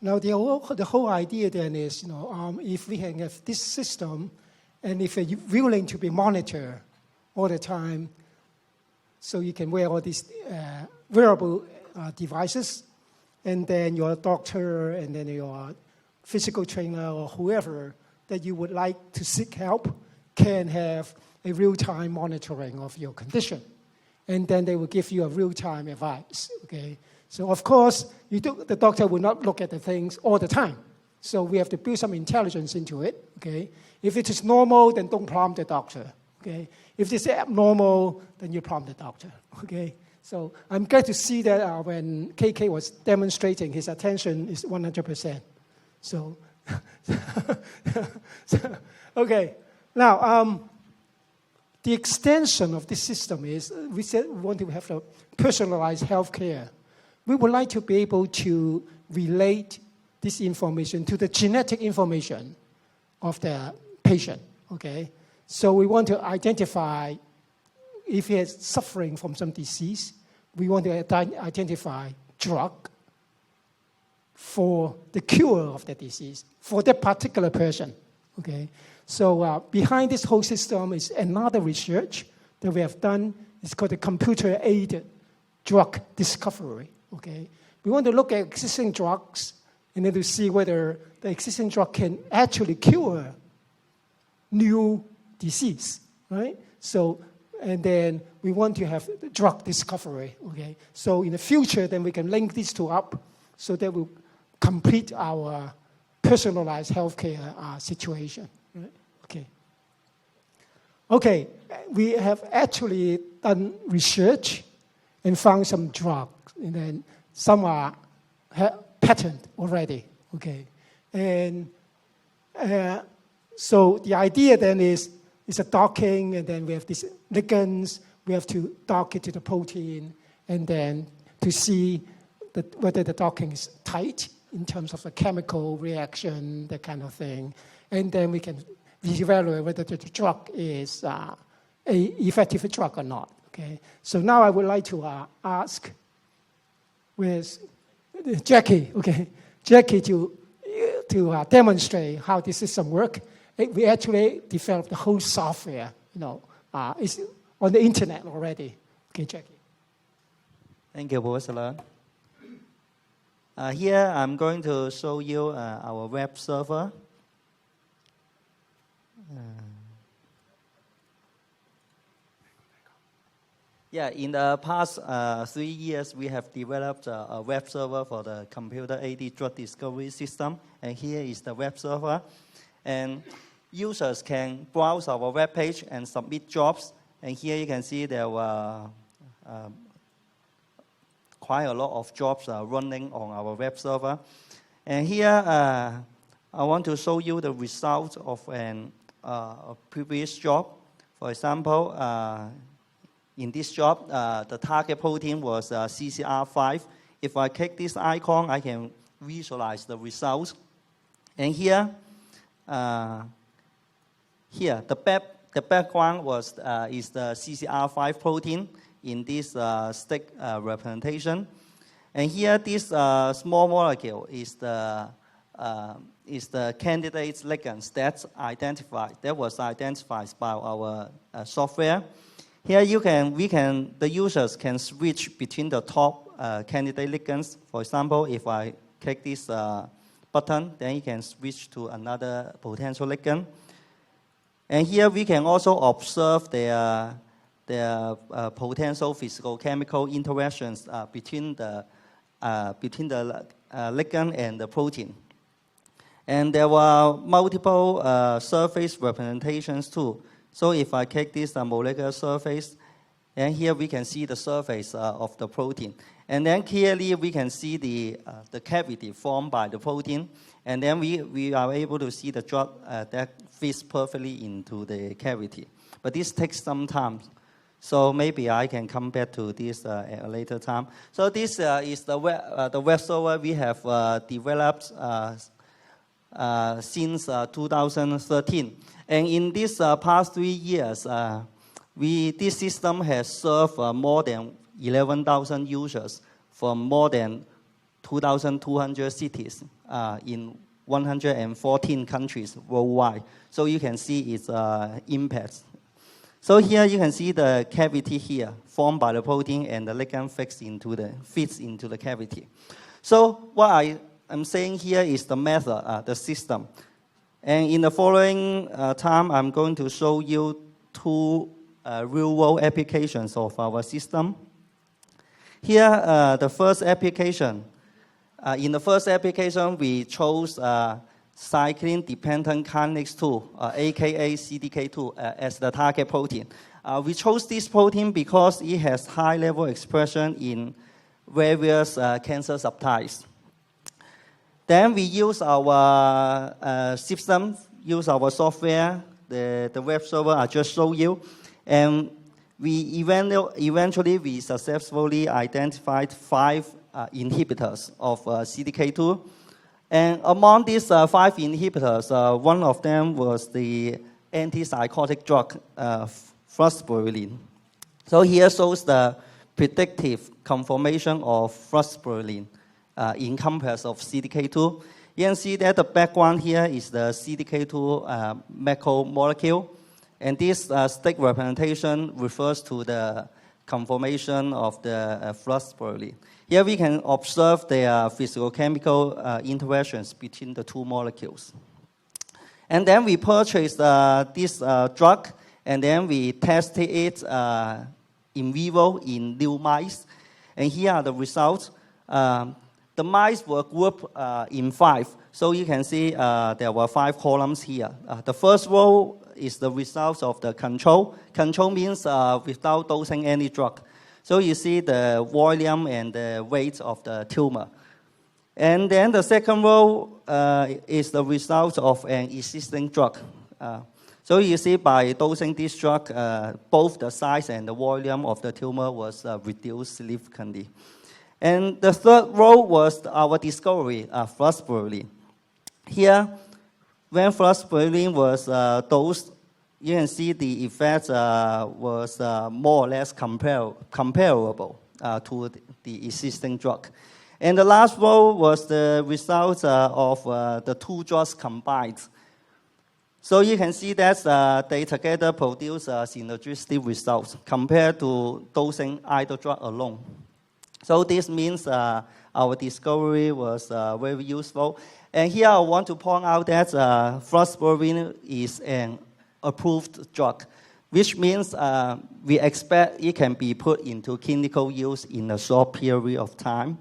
now the whole idea then is, if we can have this system, and if you're willing to be monitored all the time, so you can wear all these wearable devices, and then your doctor, and then your physical trainer, or whoever that you would like to seek help can have a real-time monitoring of your condition. And then they will give you a real-time advice, okay? So, of course, the doctor will not look at the things all the time. So we have to build some intelligence into it, okay? If it is normal, then don't prompt the doctor, okay? If it's abnormal, then you prompt the doctor, okay? So I'm glad to see that when KK was demonstrating, his attention is 100%. So, okay. Now, the extension of this system is, we said we want to have a personalized healthcare. We would like to be able to relate this information to the genetic information of the patient, okay? So we want to identify if he is suffering from some disease. We want to identify drug for the cure of the disease for that particular person, okay? So behind this whole system is another research that we have done. It's called the computer-aided drug discovery. Okay, we want to look at existing drugs and then to see whether the existing drug can actually cure new disease, right? So, and then we want to have drug discovery, okay? So in the future, then we can link these two up so that we'll complete our personalized healthcare situation, right? Okay. Okay, we have actually done research and found some drugs. And then some are patented already, okay? And So the idea then is a docking, and then we have these ligands. We have to dock it to the protein, and then to see whether the docking is tight in terms of the chemical reaction, that kind of thing. And then we can evaluate whether the drug is an effective drug or not. Okay. So now I would like to ask with Jackie, okay, Jackie to demonstrate how the system works. We actually developed the whole software, it's on the internet already. Okay, Jackie. Thank you, Professor. Here I'm going to show you our web server. In the past 3 years, we have developed a web server for the computer-aided drug discovery system. And here is the web server. And users can browse our web page and submit jobs. And here you can see there were quite a lot of jobs running on our web server. And here I want to show you the results of a previous job. For example, in this job, the target protein was CCR5. If I click this icon, I can visualize the results. And here the background is the CCR5 protein in this stick representation. And here, this small molecule is the candidate ligand that was identified by our software. Here the users can switch between the top candidate ligands. For example, if I click this button, then you can switch to another potential ligand. And here we can also observe their potential physicochemical interactions between the ligand and the protein. And there were multiple surface representations too. So if I click this molecular surface, and here we can see the surface of the protein. And then clearly we can see the cavity formed by the protein. And then we are able to see the drug that fits perfectly into the cavity. But this takes some time. So maybe I can come back to this at a later time. So this is the web server we have developed since 2013. And in these past 3 years, this system has served more than 11,000 users from more than 2,200 cities in 114 countries worldwide. So you can see its impact. So here you can see the cavity here formed by the protein, and the ligand fits into the cavity. So what I am saying here is the method, the system. And in the following time, I'm going to show you 2 real-world applications of our system. Here, the first application. In the first application, we chose cyclin-dependent kinase 2, aka CDK2, as the target protein. We chose this protein because it has high-level expression in various cancer subtypes. Then we use our system, use our software, the web server I just showed you, and we eventually successfully identified 5 inhibitors of CDK2. And among these 5 inhibitors, one of them was the antipsychotic drug, fluoxetine. So here shows the predictive conformation of fluoxetine in compass of CDK2. You can see that the background here is the CDK2 macromolecule. And this stick representation refers to the conformation of the fluoxetine. Here we can observe the physicochemical interactions between the 2 molecules. And then we purchased this drug, and then we tested it in vivo in new mice. And here are the results. The mice were grouped in 5. So you can see there were 5 columns here. The first row is the results of the control. Control means without dosing any drug. So you see the volume and the weight of the tumor. And then the second row is the result of an existing drug. So you see by dosing this drug, both the size and the volume of the tumor was reduced significantly. And the third row was our discovery, fluoxetine. Here, when fluoxetine was dosed, you can see the effect was more or less comparable to the existing drug. And the last row was the result of the two drugs combined. So you can see that they together produce synergistic results compared to dosing either drug alone. So this means our discovery was very useful. And here I want to point out that fluoxetine is an approved drug, which means we expect it can be put into clinical use in a short period of time.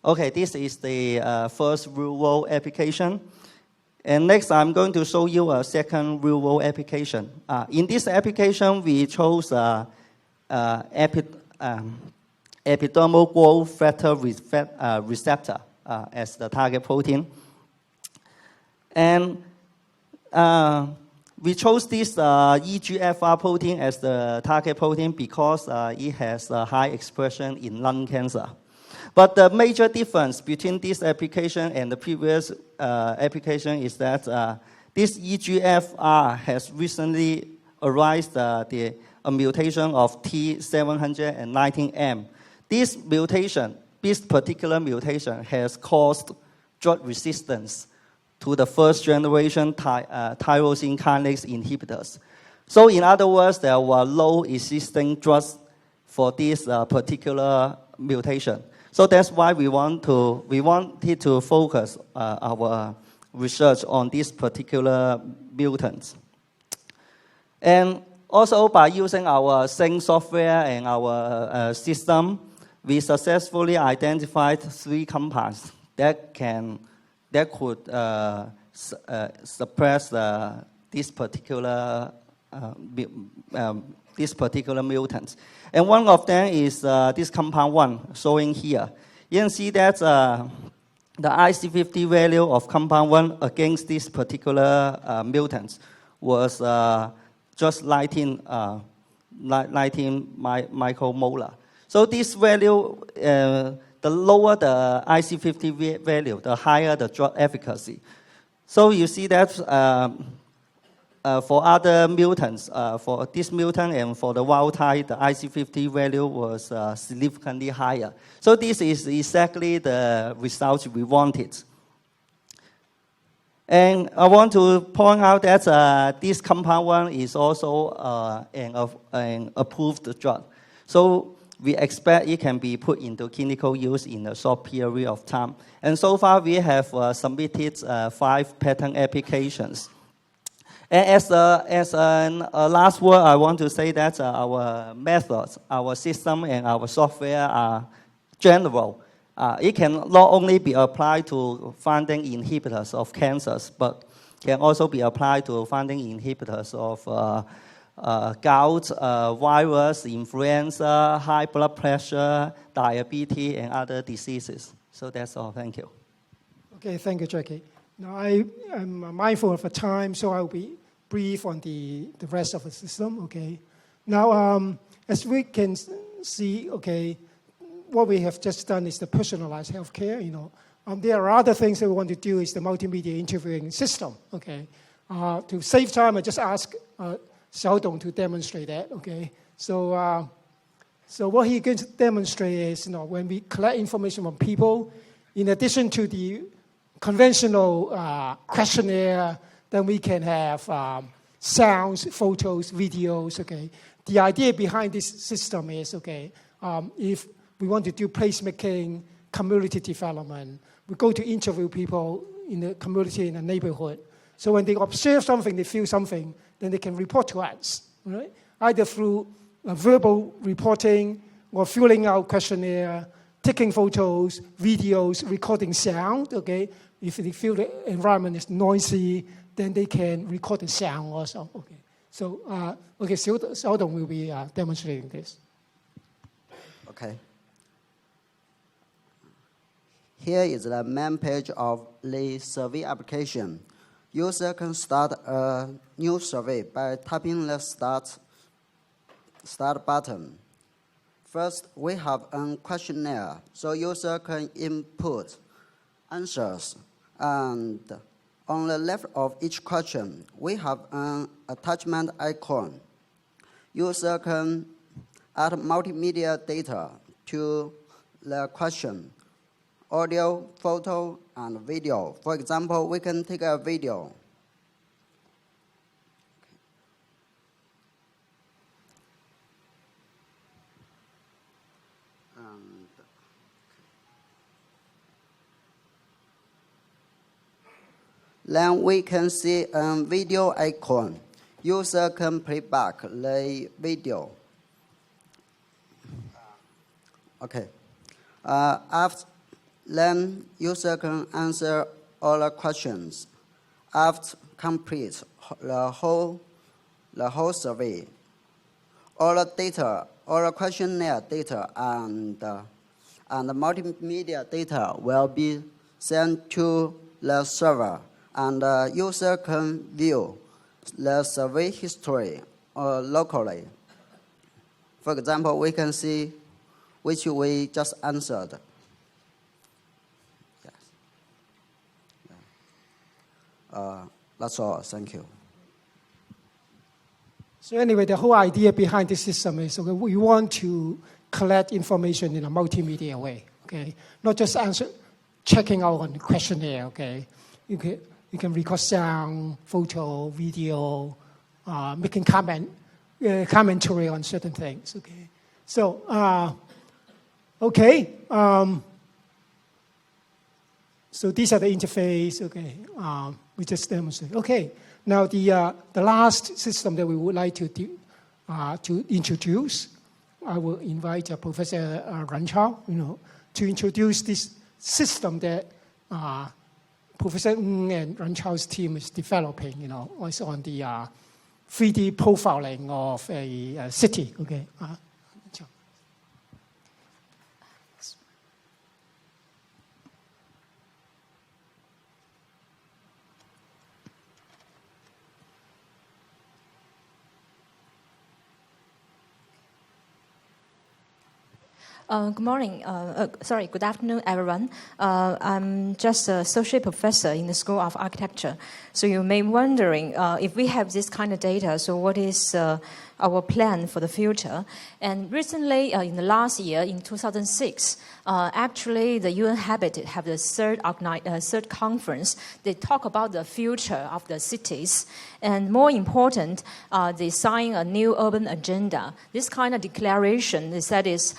Okay, this is the first real-world application. And next, I'm going to show you a second real-world application. In this application, we chose epidermal growth factor receptor as the target protein. And we chose this EGFR protein as the target protein because it has a high expression in lung cancer. But the major difference between this application and the previous application is that this EGFR has recently arisen a mutation of T719M. This particular mutation has caused drug resistance to the first generation tyrosine kinase inhibitors. So in other words, there were low existing drugs for this particular mutation. So that's why we wanted to focus our research on this particular mutant. And also by using our same software and our system, we successfully identified 3 compounds that could suppress this particular mutant. And one of them is this compound 1, showing here. You can see that the IC50 value of compound 1 against this particular mutant was just 19 micromolar. So this value, the lower the IC50 value, the higher the drug efficacy. So you see that for other mutants, for this mutant and for the wild type, the IC50 value was significantly higher. So this is exactly the result we wanted. And I want to point out that this compound 1 is also an approved drug. So we expect it can be put into clinical use in a short period of time. And so far, we have submitted 5 patent applications. And as a last word, I want to say that our methods, our system, and our software are general. It can not only be applied to finding inhibitors of cancers, but can also be applied to finding inhibitors of gout, virus, influenza, high blood pressure, diabetes, and other diseases. So that's all. Thank you. Okay, thank you, Jackie. Now, I'm mindful of the time, so I'll be brief on the rest of the system, okay? Now, as we can see, okay, what we have just done is the personalized healthcare, you know. There are other things that we want to do is the multimedia interviewing system, okay? To save time, I just ask Xiaodong to demonstrate that, okay? So what he's going to demonstrate is, you know, when we collect information from people, in addition to the conventional questionnaire, then we can have sounds, photos, videos, okay? The idea behind this system is, okay, if we want to do placemaking, community development, we go to interview people in the community, in the neighborhood. So when they observe something, they feel something, then they can report to us, right? Either through verbal reporting or filling out questionnaire, taking photos, videos, recording sound, okay? If they feel the environment is noisy, then they can record the sound also, okay? So, Xiaodong will be demonstrating this. Okay. Here is the main page of the survey application. User can start a new survey by tapping the start button. First, we have a questionnaire, so user can input answers. And on the left of each question, we have an attachment icon. User can add multimedia data to the question: audio, photo, and video. For example, we can take a video. Then we can see a video icon. User can play back the video. Okay. Then user can answer all the questions. After complete the whole survey, all the data, all the questionnaire data and the multimedia data will be sent to the server, and the user can view the survey history locally. For example, we can see which we just answered. Yes. That's all. Thank you. So anyway, the whole idea behind this system is we want to collect information in a multimedia way. Okay, not just checking out on the questionnaire. Okay, you can record sound, photo, video, making commentary on certain things. Okay, so so these are the interface. Okay, we just demonstrate. Okay, now the last system that we would like to introduce, I will invite Professor Ren Chao, to introduce this system that Professor Ng and Ren Chao's team is developing. Also on the 3D profiling of a city. Okay. Good morning. Good afternoon, everyone. I'm just an associate professor in the School of Architecture. So you may be wondering if we have this kind of data, so what is our plan for the future? And recently, in the last year, in 2006, actually the UN Habitat have the third conference. They talk about the future of the cities. And more important, they sign a new urban agenda. This kind of declaration is that is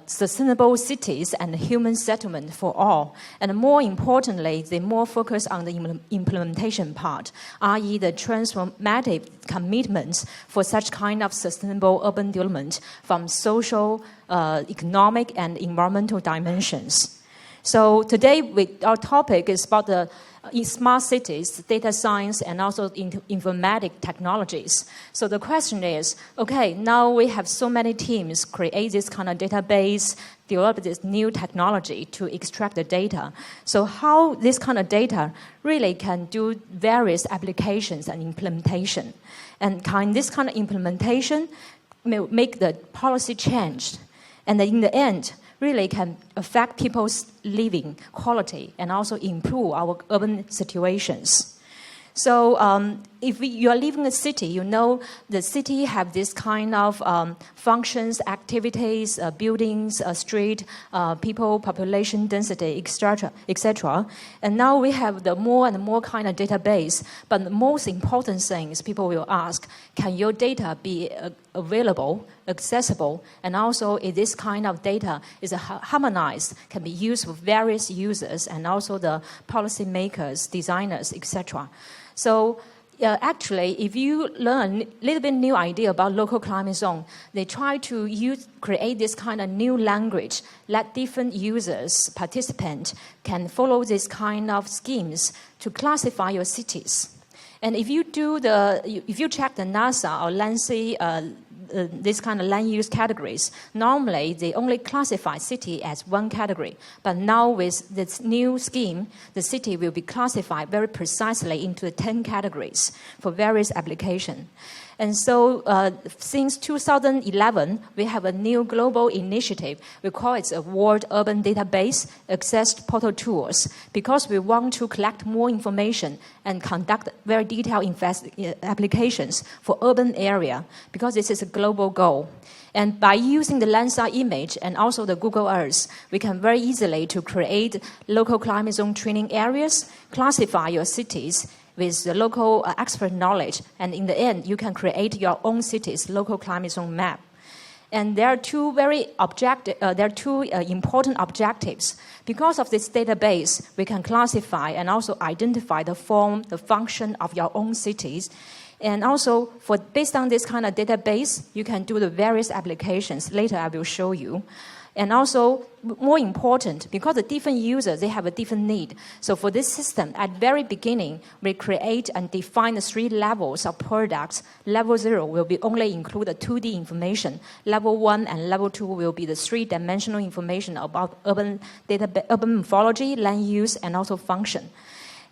sustainable cities and human settlement for all. And more importantly, they more focus on the implementation part, i.e. the transformative commitments for such kind of sustainable urban development from social, economic, and environmental dimensions. So today, our topic is about the smart cities, data science, and also informatic technologies. So the question is, okay, now we have so many teams create this kind of database, develop this new technology to extract the data. So how this kind of data really can do various applications and implementation? And can this kind of implementation make the policy change? And then in the end, really can affect people's living quality and also improve our urban situations. So if you are living in a city, you know the city have this kind of functions, activities, buildings, street, people, population density, etc., etc. And now we have the more and more kind of database. But the most important thing is people will ask, can your data be available, accessible, and also is this kind of data is harmonized, can be used for various users and also the policymakers, designers, etc. So actually, if you learn a little bit new idea about local climate zone, they try to create this kind of new language, let different users, participants, can follow this kind of schemes to classify your cities. And if you check the NASA or Landsea this kind of land use categories. Normally, they only classify city as one category, but now with this new scheme, the city will be classified very precisely into 10 categories for various applications. And so since 2011, we have a new global initiative. We call it a World Urban Database Access Portal Tools, because we want to collect more information and conduct very detailed applications for urban area, because this is a global goal. And by using the Landsat image and also the Google Earth, we can very easily to create local climate zone training areas, classify your cities with the local expert knowledge, and in the end, you can create your own city's local climate zone map. And there are two important objectives. Because of this database, we can classify and also identify the form, the function of your own cities. And also, based on this kind of database, you can do the various applications. Later, I will show you. And also, more important, because the different users, they have a different need. So for this system, at the very beginning, we create and define the 3 levels of products. Level 0 will be only include the 2D information. Level 1 and level 2 will be the 3-dimensional information about urban morphology, land use, and also function.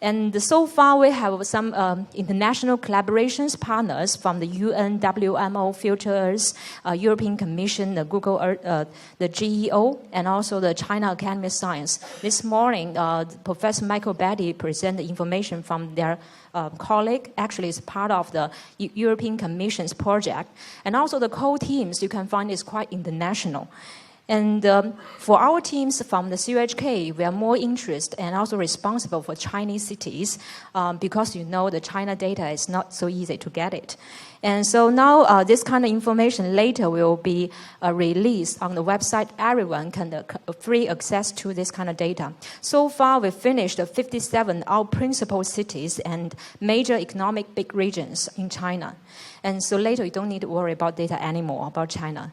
And so far, we have some international collaborations partners from the UN, WMO, Future Earth, European Commission, the Google Earth, the GEO, and also the China Academy of Science. This morning, Professor Michael Betty presented information from their colleague. Actually, it's part of the European Commission's project. And also the co-teams you can find is quite international. And for our teams from the CUHK, we are more interested and also responsible for Chinese cities because you know the China data is not so easy to get it. And so now this kind of information later will be released on the website. Everyone can free access to this kind of data. So far, we finished 57 our principal cities and major economic big regions in China. And so later, you don't need to worry about data anymore about China.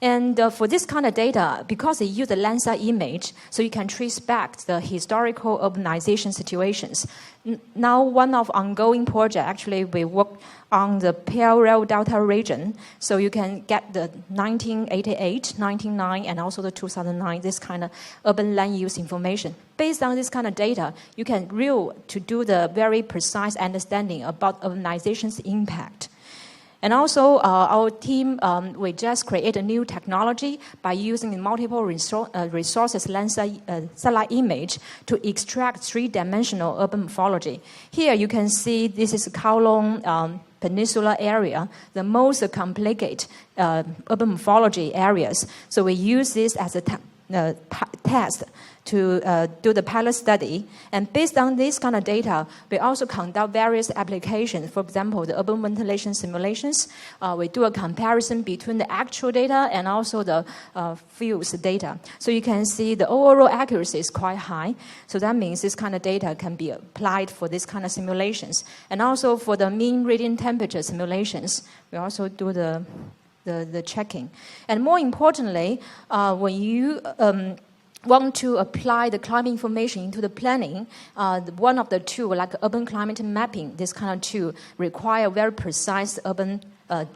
And for this kind of data, because they use the Landsat image, so you can trace back the historical urbanization situations. Now, one of ongoing projects, actually, we work on the parallel delta region, so you can get the 1988, 1999, and also the 2009, this kind of urban land use information. Based on this kind of data, you can to do the very precise understanding about urbanization's impact. And also, our team, we just create a new technology by using multiple resources satellite image to extract 3-dimensional urban morphology. Here you can see this is Kowloon Peninsula area, the most complicated urban morphology areas. So we use this as a test to do the pilot study. And based on this kind of data, we also conduct various applications. For example, the urban ventilation simulations. We do a comparison between the actual data and also the fields data. So you can see the overall accuracy is quite high. So that means this kind of data can be applied for this kind of simulations. And also for the mean radiant temperature simulations, we also do the checking. And more importantly, when you want to apply the climate information into the planning, one of the two, like urban climate mapping, this kind of tool, require very precise urban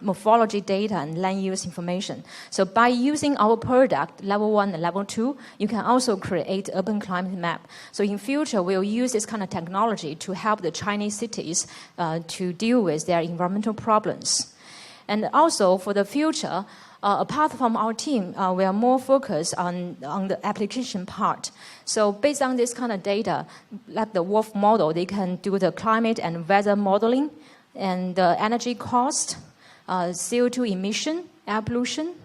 morphology data and land use information. So by using our product, level 1 and level 2, you can also create urban climate map. So in future, we'll use this kind of technology to help the Chinese cities to deal with their environmental problems. And also for the future, apart from our team, we are more focused on the application part. So based on this kind of data, like the WRF model, they can do the climate and weather modeling and energy cost, CO2 emission, air pollution,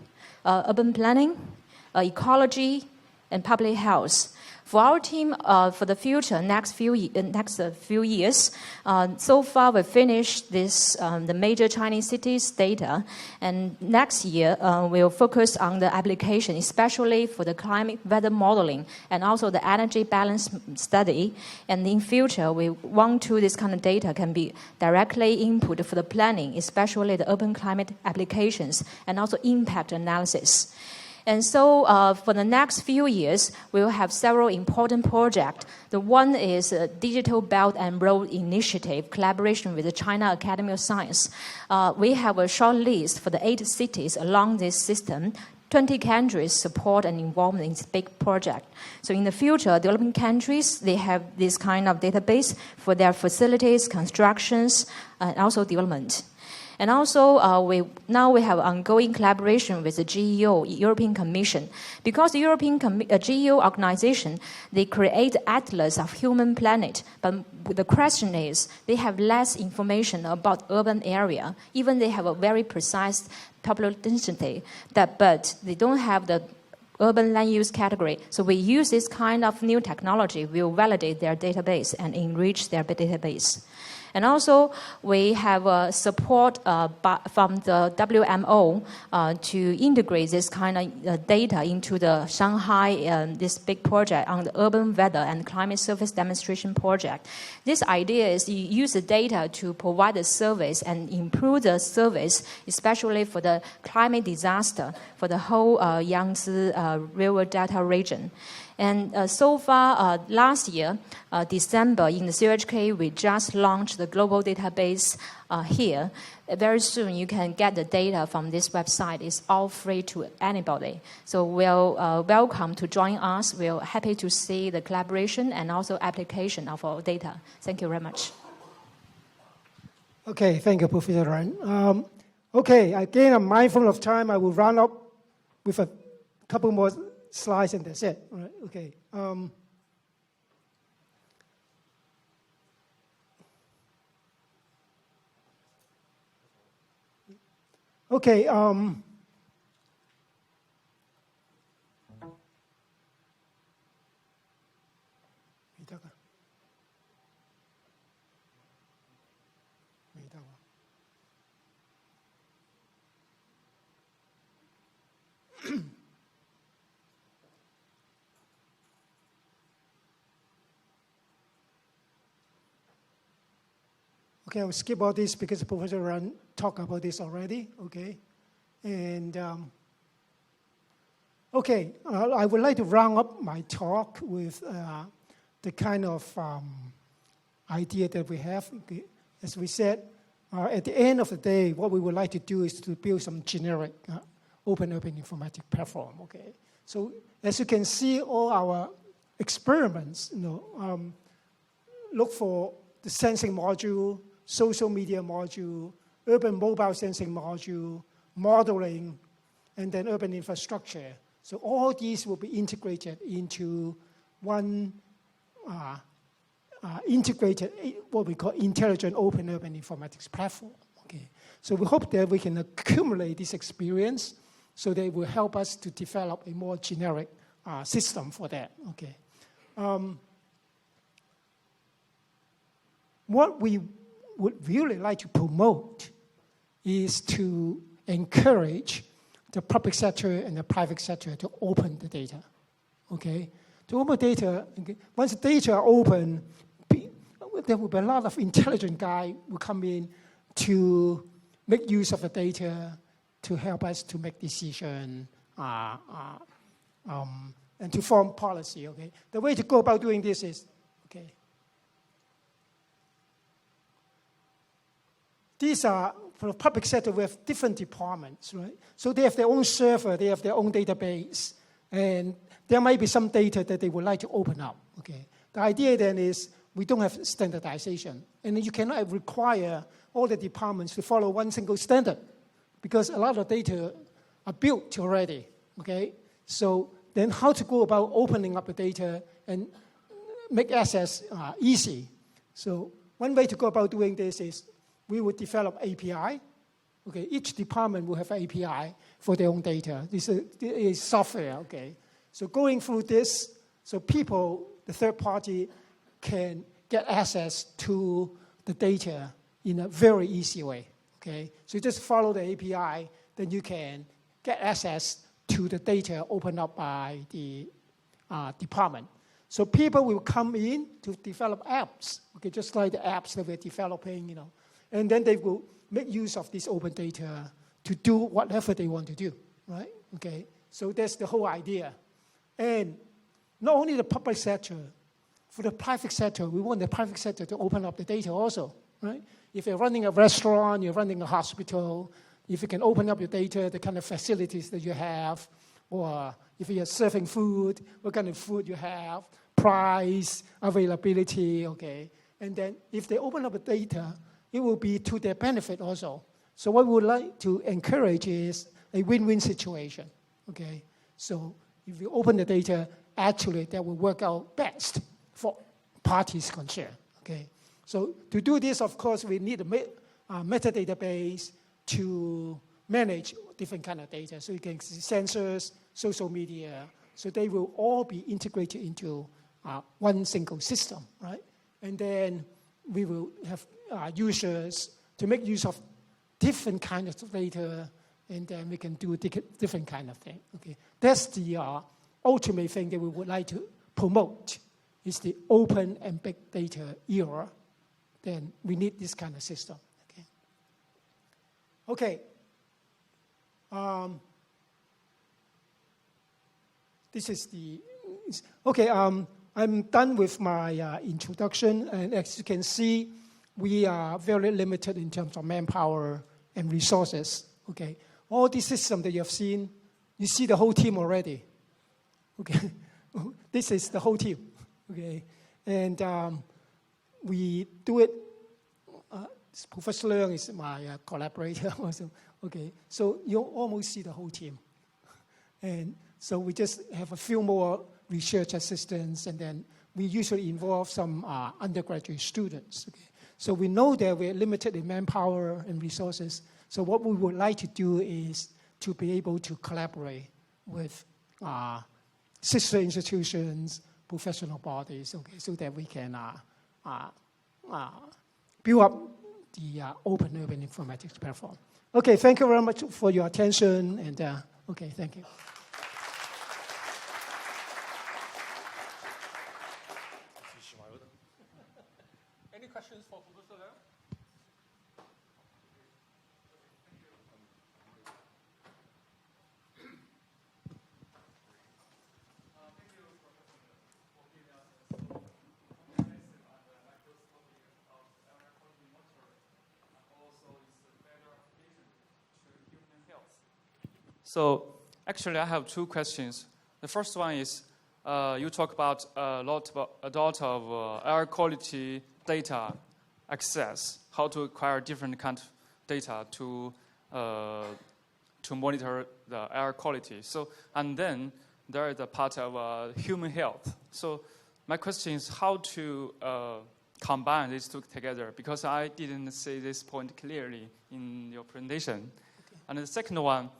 urban planning, ecology, and public health. For our team, for the future, next few years, so far we finished this the major Chinese cities data, and next year we'll focus on the application, especially for the climate weather modeling and also the energy balance study. And in future, we want to this kind of data can be directly input for the planning, especially the urban climate applications and also impact analysis. And so for the next few years, we will have several important projects. The one is a Digital Belt and Road Initiative, collaboration with the China Academy of Science. We have a short list for the 8 cities along this system. 20 countries support and involved in this big project. So in the future, developing countries, they have this kind of database for their facilities, constructions, and also development. And also, we have ongoing collaboration with the GEO, European Commission. Because the European GEO organization, they create atlas of human planet. But the question is, they have less information about urban area. Even they have a very precise population density, but they don't have the urban land use category. So we use this kind of new technology. We'll validate their database and enrich their database. And also, we have support from the WMO to integrate this kind of data into the Shanghai, this big project on the urban weather and climate service demonstration project. This idea is you use the data to provide a service and improve the service, especially for the climate disaster for the whole Yangtze River Delta region. And so far, last year, December, in the CHK, we just launched the global database here. Very soon, you can get the data from this website. It's all free to anybody. So we're welcome to join us. We're happy to see the collaboration and also application of our data. Thank you very much. Okay, thank you, Professor Ren. Okay, again, I'm mindful of time. I will round up with a couple more slides and that's it. All right, okay. Okay. Okay, I'll skip all this because Professor Ran talked about this already, okay? And, okay, I would like to round up my talk with the kind of idea that we have. Okay? As we said, at the end of the day, what we would like to do is to build some generic open urban informatics platform, okay? So as you can see, all our experiments, look for the sensing module, social media module, urban mobile sensing module, modeling, and then urban infrastructure. So all these will be integrated into one integrated, what we call intelligent open urban informatics platform. Okay. So we hope that we can accumulate this experience so that it will help us to develop a more generic system for that. Okay. What we would really like to promote is to encourage the public sector and the private sector to open the data, okay? To open data, okay? Once the data are open, there will be a lot of intelligent guys who come in to make use of the data to help us to make decisions and to form policy, okay? The way to go about doing this is, okay, these are, for the public sector, we have different departments, right? So they have their own server, they have their own database, and there might be some data that they would like to open up, okay? The idea then is we don't have standardization, and you cannot require all the departments to follow one single standard because a lot of data are built already, okay? So then how to go about opening up the data and make access easy? So one way to go about doing this is we would develop API. Okay, each department will have API for their own data. This is software, okay? So going through this, so people, the third party, can get access to the data in a very easy way, okay? So you just follow the API, then you can get access to the data opened up by the department. So people will come in to develop apps, okay, just like the apps that we're developing, and then they will make use of this open data to do whatever they want to do, right? Okay. So that's the whole idea. And not only the public sector, for the private sector, we want the private sector to open up the data also, right? If you're running a restaurant, you're running a hospital, if you can open up your data, the kind of facilities that you have, or if you're serving food, what kind of food you have, price, availability, okay? And then if they open up the data, it will be to their benefit also. So what we would like to encourage is a win-win situation, okay? So if you open the data, actually that will work out best for parties concerned, okay? So to do this, of course, we need a metadata base to manage different kind of data. So you can see sensors, social media, so they will all be integrated into one single system, right? And then we will have users to make use of different kinds of data, and then we can do different kind of thing, okay? That's the ultimate thing that we would like to promote, is the open and big data era. Then we need this kind of system. Okay. This is the. Okay. I'm done with my introduction, and as you can see, we are very limited in terms of manpower and resources. Okay. All the systems that you have seen, you see the whole team already. Okay. This is the whole team. Okay. And we do it. Professor Leung is my collaborator also. Okay, so you almost see the whole team. And so we just have a few more research assistants, and then we usually involve some undergraduate students. Okay? So we know that we're limited in manpower and resources. So what we would like to do is to be able to collaborate with sister institutions, professional bodies, okay, so that we can build up the open urban informatics platform. Okay, thank you very much for your attention, and okay, thank you. Any questions for Professor Leung? So actually, I have two questions. The first one is, you talk about a lot of air quality data access, how to acquire different kind of data to monitor the air quality. So, and then there is a part of human health. So my question is how to combine these two together, because I didn't see this point clearly in your presentation. Okay. And the second one,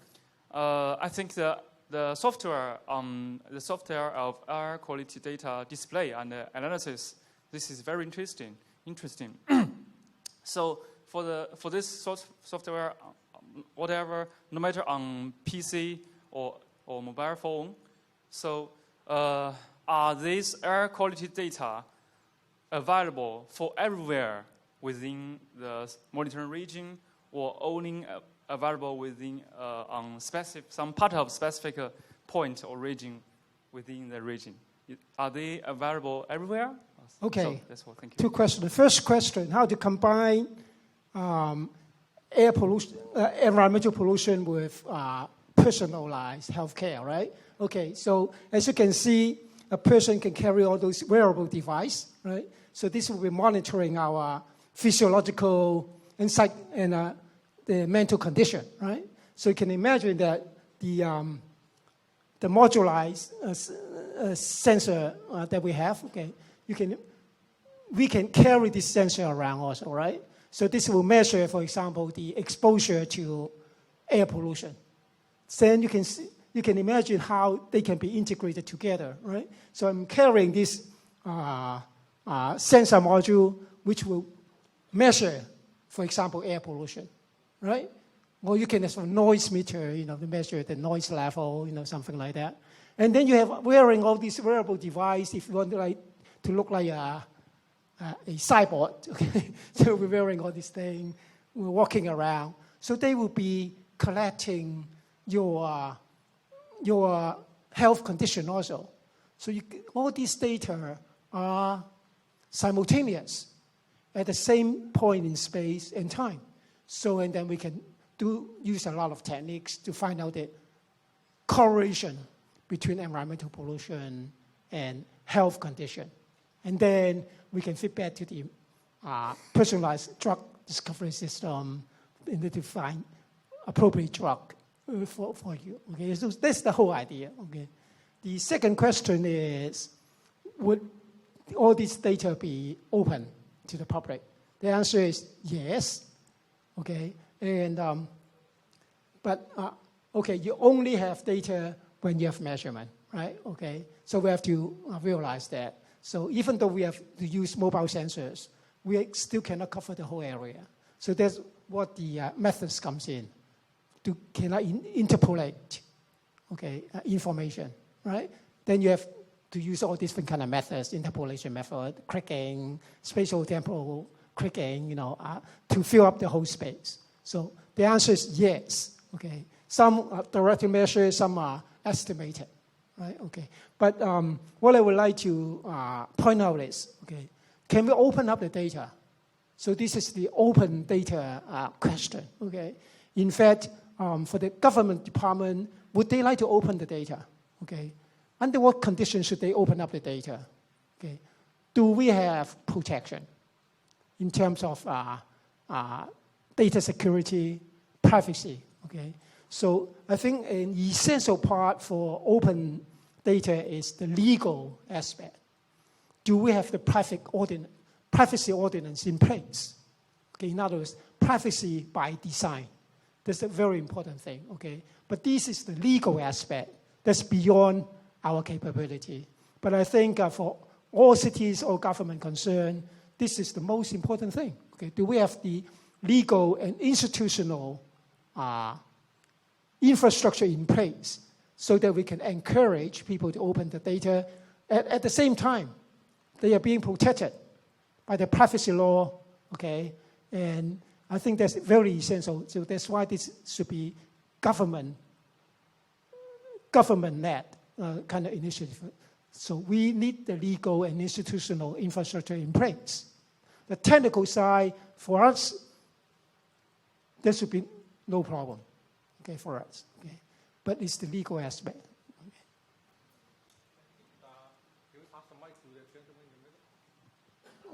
I think the software of air quality data display and analysis, this is very interesting. So for this software, whatever, no matter on PC or mobile phone, so are these air quality data available for everywhere within the monitoring region, or only available within on some part of specific point or region within the region? Are they available everywhere? Okay. So that's all. Thank you. Two questions. The first question: how to combine air pollution, environmental pollution with personalized healthcare, right? Okay. So as you can see, a person can carry all those wearable devices, right? So this will be monitoring our physiological insight and the mental condition, right? So you can imagine that the modularized sensor that we have, okay, we can carry this sensor around also, right? So this will measure, for example, the exposure to air pollution. Then you can imagine how they can be integrated together, right? So I'm carrying this sensor module which will measure, for example, air pollution, right? Or you can have a noise meter, to measure the noise level, something like that. And then you have wearing all these wearable device if you want to look like a cyborg, okay? So we're wearing all these things, we're walking around. So they will be collecting your your health condition also. So all these data are simultaneous at the same point in space and time. So, and then we can use a lot of techniques to find out the correlation between environmental pollution and health condition. And then we can feed back to the personalized drug discovery system to find appropriate drug for you. Okay, so that's the whole idea. Okay, the second question is, would all this data be open to the public? The answer is yes. Okay, and okay, you only have data when you have measurement, right? Okay, so we have to realize that. So even though we have to use mobile sensors, we still cannot cover the whole area. So that's what the methods comes in, to cannot interpolate, okay, information, right? Then you have to use all different kind of methods, interpolation method, cracking, spatial temporal cracking, to fill up the whole space. So the answer is yes, okay. Some are directly measured, some are estimated, right? Okay. But what I would like to point out is, okay, can we open up the data? So this is the open data question, okay? In fact, for the government department, would they like to open the data, okay? Under what conditions should they open up the data, okay? Do we have protection in terms of data security, privacy, okay? So I think an essential part for open data is the legal aspect. Do we have the privacy ordinance in place? Okay, in other words, privacy by design. That's a very important thing, okay? But this is the legal aspect that's beyond our capability. But I think for all cities or government concerned, this is the most important thing. Okay, do we have the legal and institutional infrastructure in place so that we can encourage people to open the data? At the same time, they are being protected by the privacy law, okay? And I think that's very essential. So that's why this should be government-led kind of initiative. So we need the legal and institutional infrastructure in place. The technical side, for us, there should be no problem, okay, for us. Okay? But it's the legal aspect.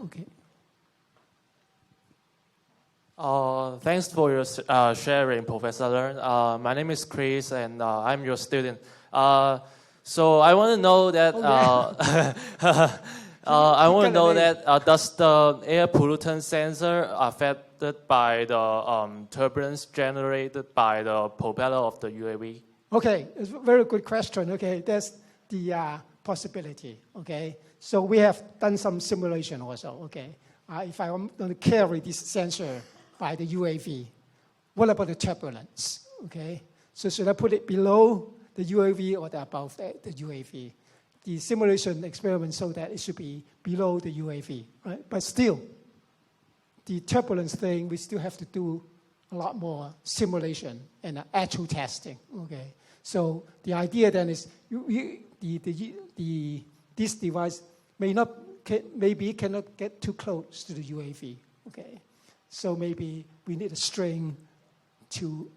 Okay. Thanks for your sharing, Professor Learn. My name is Chris, and I'm your student. So I want to know that. I want to know that does the air pollutant sensor affected by the turbulence generated by the propeller of the UAV? Okay, it's a very good question. Okay, that's the possibility. Okay, so we have done some simulation also. Okay, if I'm going to carry this sensor by the UAV, what about the turbulence? Okay, so should I put it below the UAV or above the UAV? The simulation experiment showed that it should be below the UAV, right? But still, the turbulence thing, we still have to do a lot more simulation and actual testing, okay? So the idea then is this device maybe cannot get too close to the UAV, okay? So maybe we need a string to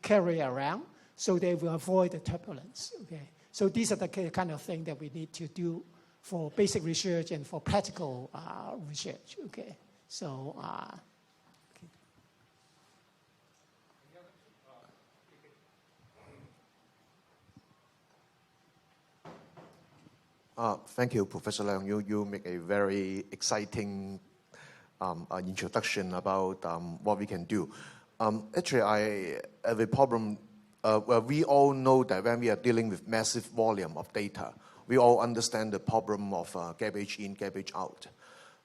carry around so they will avoid the turbulence, okay? So these are the kind of thing that we need to do for basic research and for practical research, okay? So, Thank you, Professor Leung. You make a very exciting introduction about what we can do. Actually, I have a problem. Well, we all know that when we are dealing with massive volume of data, we all understand the problem of garbage in, garbage out.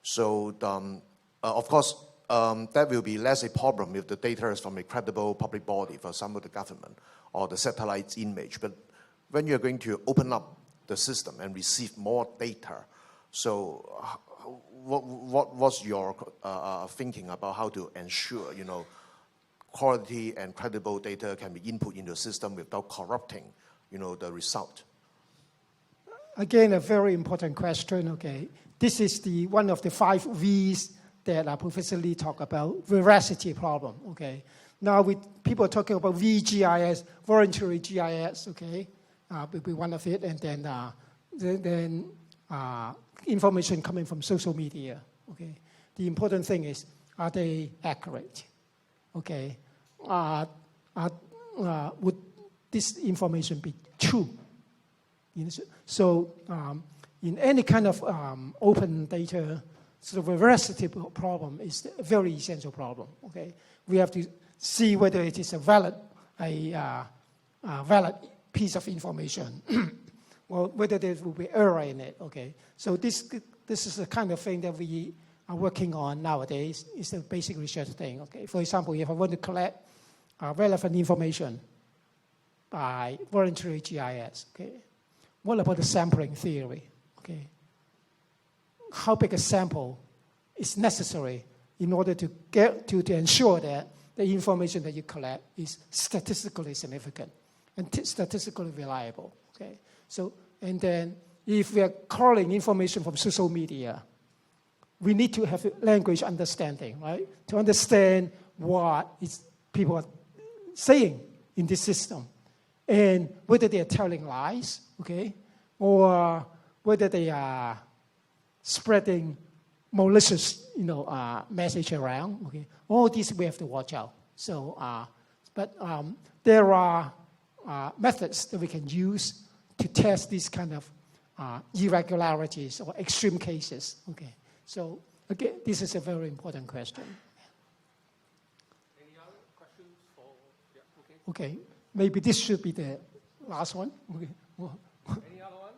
So, of course, that will be less a problem if the data is from a credible public body, for example, the government or the satellite image. But when you're going to open up the system and receive more data, so what's your thinking about how to ensure, quality and credible data can be input into the system without corrupting, the result? Again, a very important question, okay. This is one of the 5 V's that Professor Lee talked about, veracity problem, okay. Now, people are talking about VGIS, voluntary GIS, okay, will be one of it, and then information coming from social media, okay. The important thing is, are they accurate, okay? Would this information be true? So in any kind of open data, so the veracity problem is a very essential problem. Okay, we have to see whether it is a valid piece of information, or whether there will be error in it. Okay, so this is the kind of thing that we are working on nowadays. It's a basic research thing. Okay, for example, if I want to collect relevant information by voluntary GIS, okay. What about the sampling theory? Okay. How big a sample is necessary in order to get to ensure that the information that you collect is statistically significant and statistically reliable? Okay. So, and then if we are calling information from social media, we need to have language understanding, right? To understand what people are saying in this system, and whether they are telling lies, okay, or whether they are spreading malicious, message around, okay. All these we have to watch out. So, but there are methods that we can use to test these kind of irregularities or extreme cases, okay. So, again, this is a very important question. Any other questions? Okay. Maybe this should be the last one. Okay. Well, any other one?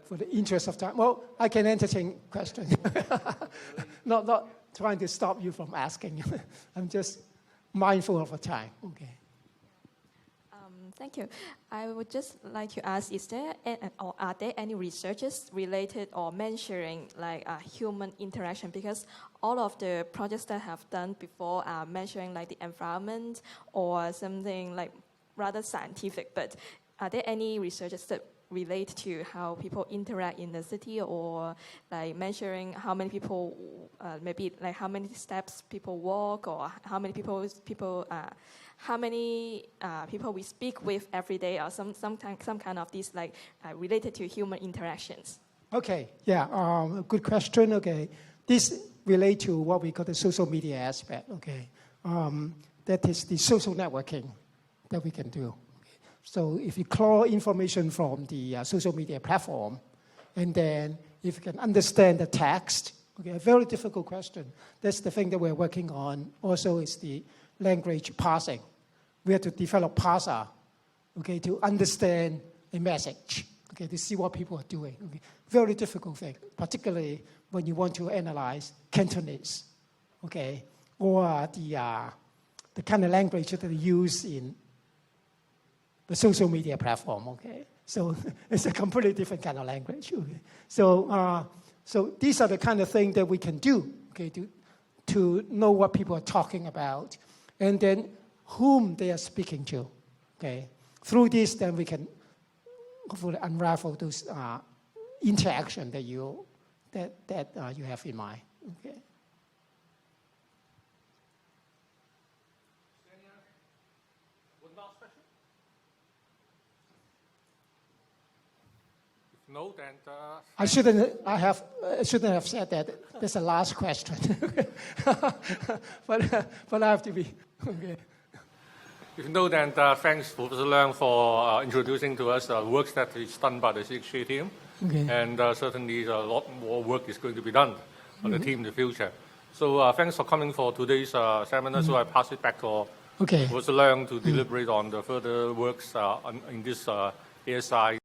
For the interest of time. Well, I can entertain questions. not trying to stop you from asking. I'm just mindful of the time. Okay. Thank you. I would just like to ask, are there any researches related or measuring human interaction? Because all of the projects that I have done before are measuring the environment or something rather scientific, but are there any researches that relate to how people interact in the city, or measuring how many people, maybe how many steps people walk, or how many people we speak with every day, or some kind of these related to human interactions? Okay, yeah, good question. Okay, this relates to what we call the social media aspect. Okay, that is the social networking that we can do. So if you claw information from the social media platform, and then if you can understand the text, okay, a very difficult question. That's the thing that we're working on. Also is the language parsing. We have to develop parser, okay, to understand a message, okay, to see what people are doing. Okay. Very difficult thing, particularly when you want to analyze Cantonese, okay, or the kind of language that they use in the social media platform, okay? So it's a completely different kind of language, okay? So these are the kind of things that we can do, okay, to know what people are talking about, and then whom they are speaking to, okay? Through this, then we can hopefully unravel those interaction that you have in mind, okay? No, then I shouldn't have said that. That's the last question. but I have to be okay. If no, then thanks Professor Leung for introducing to us the works that is done by the CXJ team. Okay. And certainly a lot more work is going to be done on the team in the future. So thanks for coming for today's seminar. So I pass it back to Professor Leung to deliberate on the further works in this ASI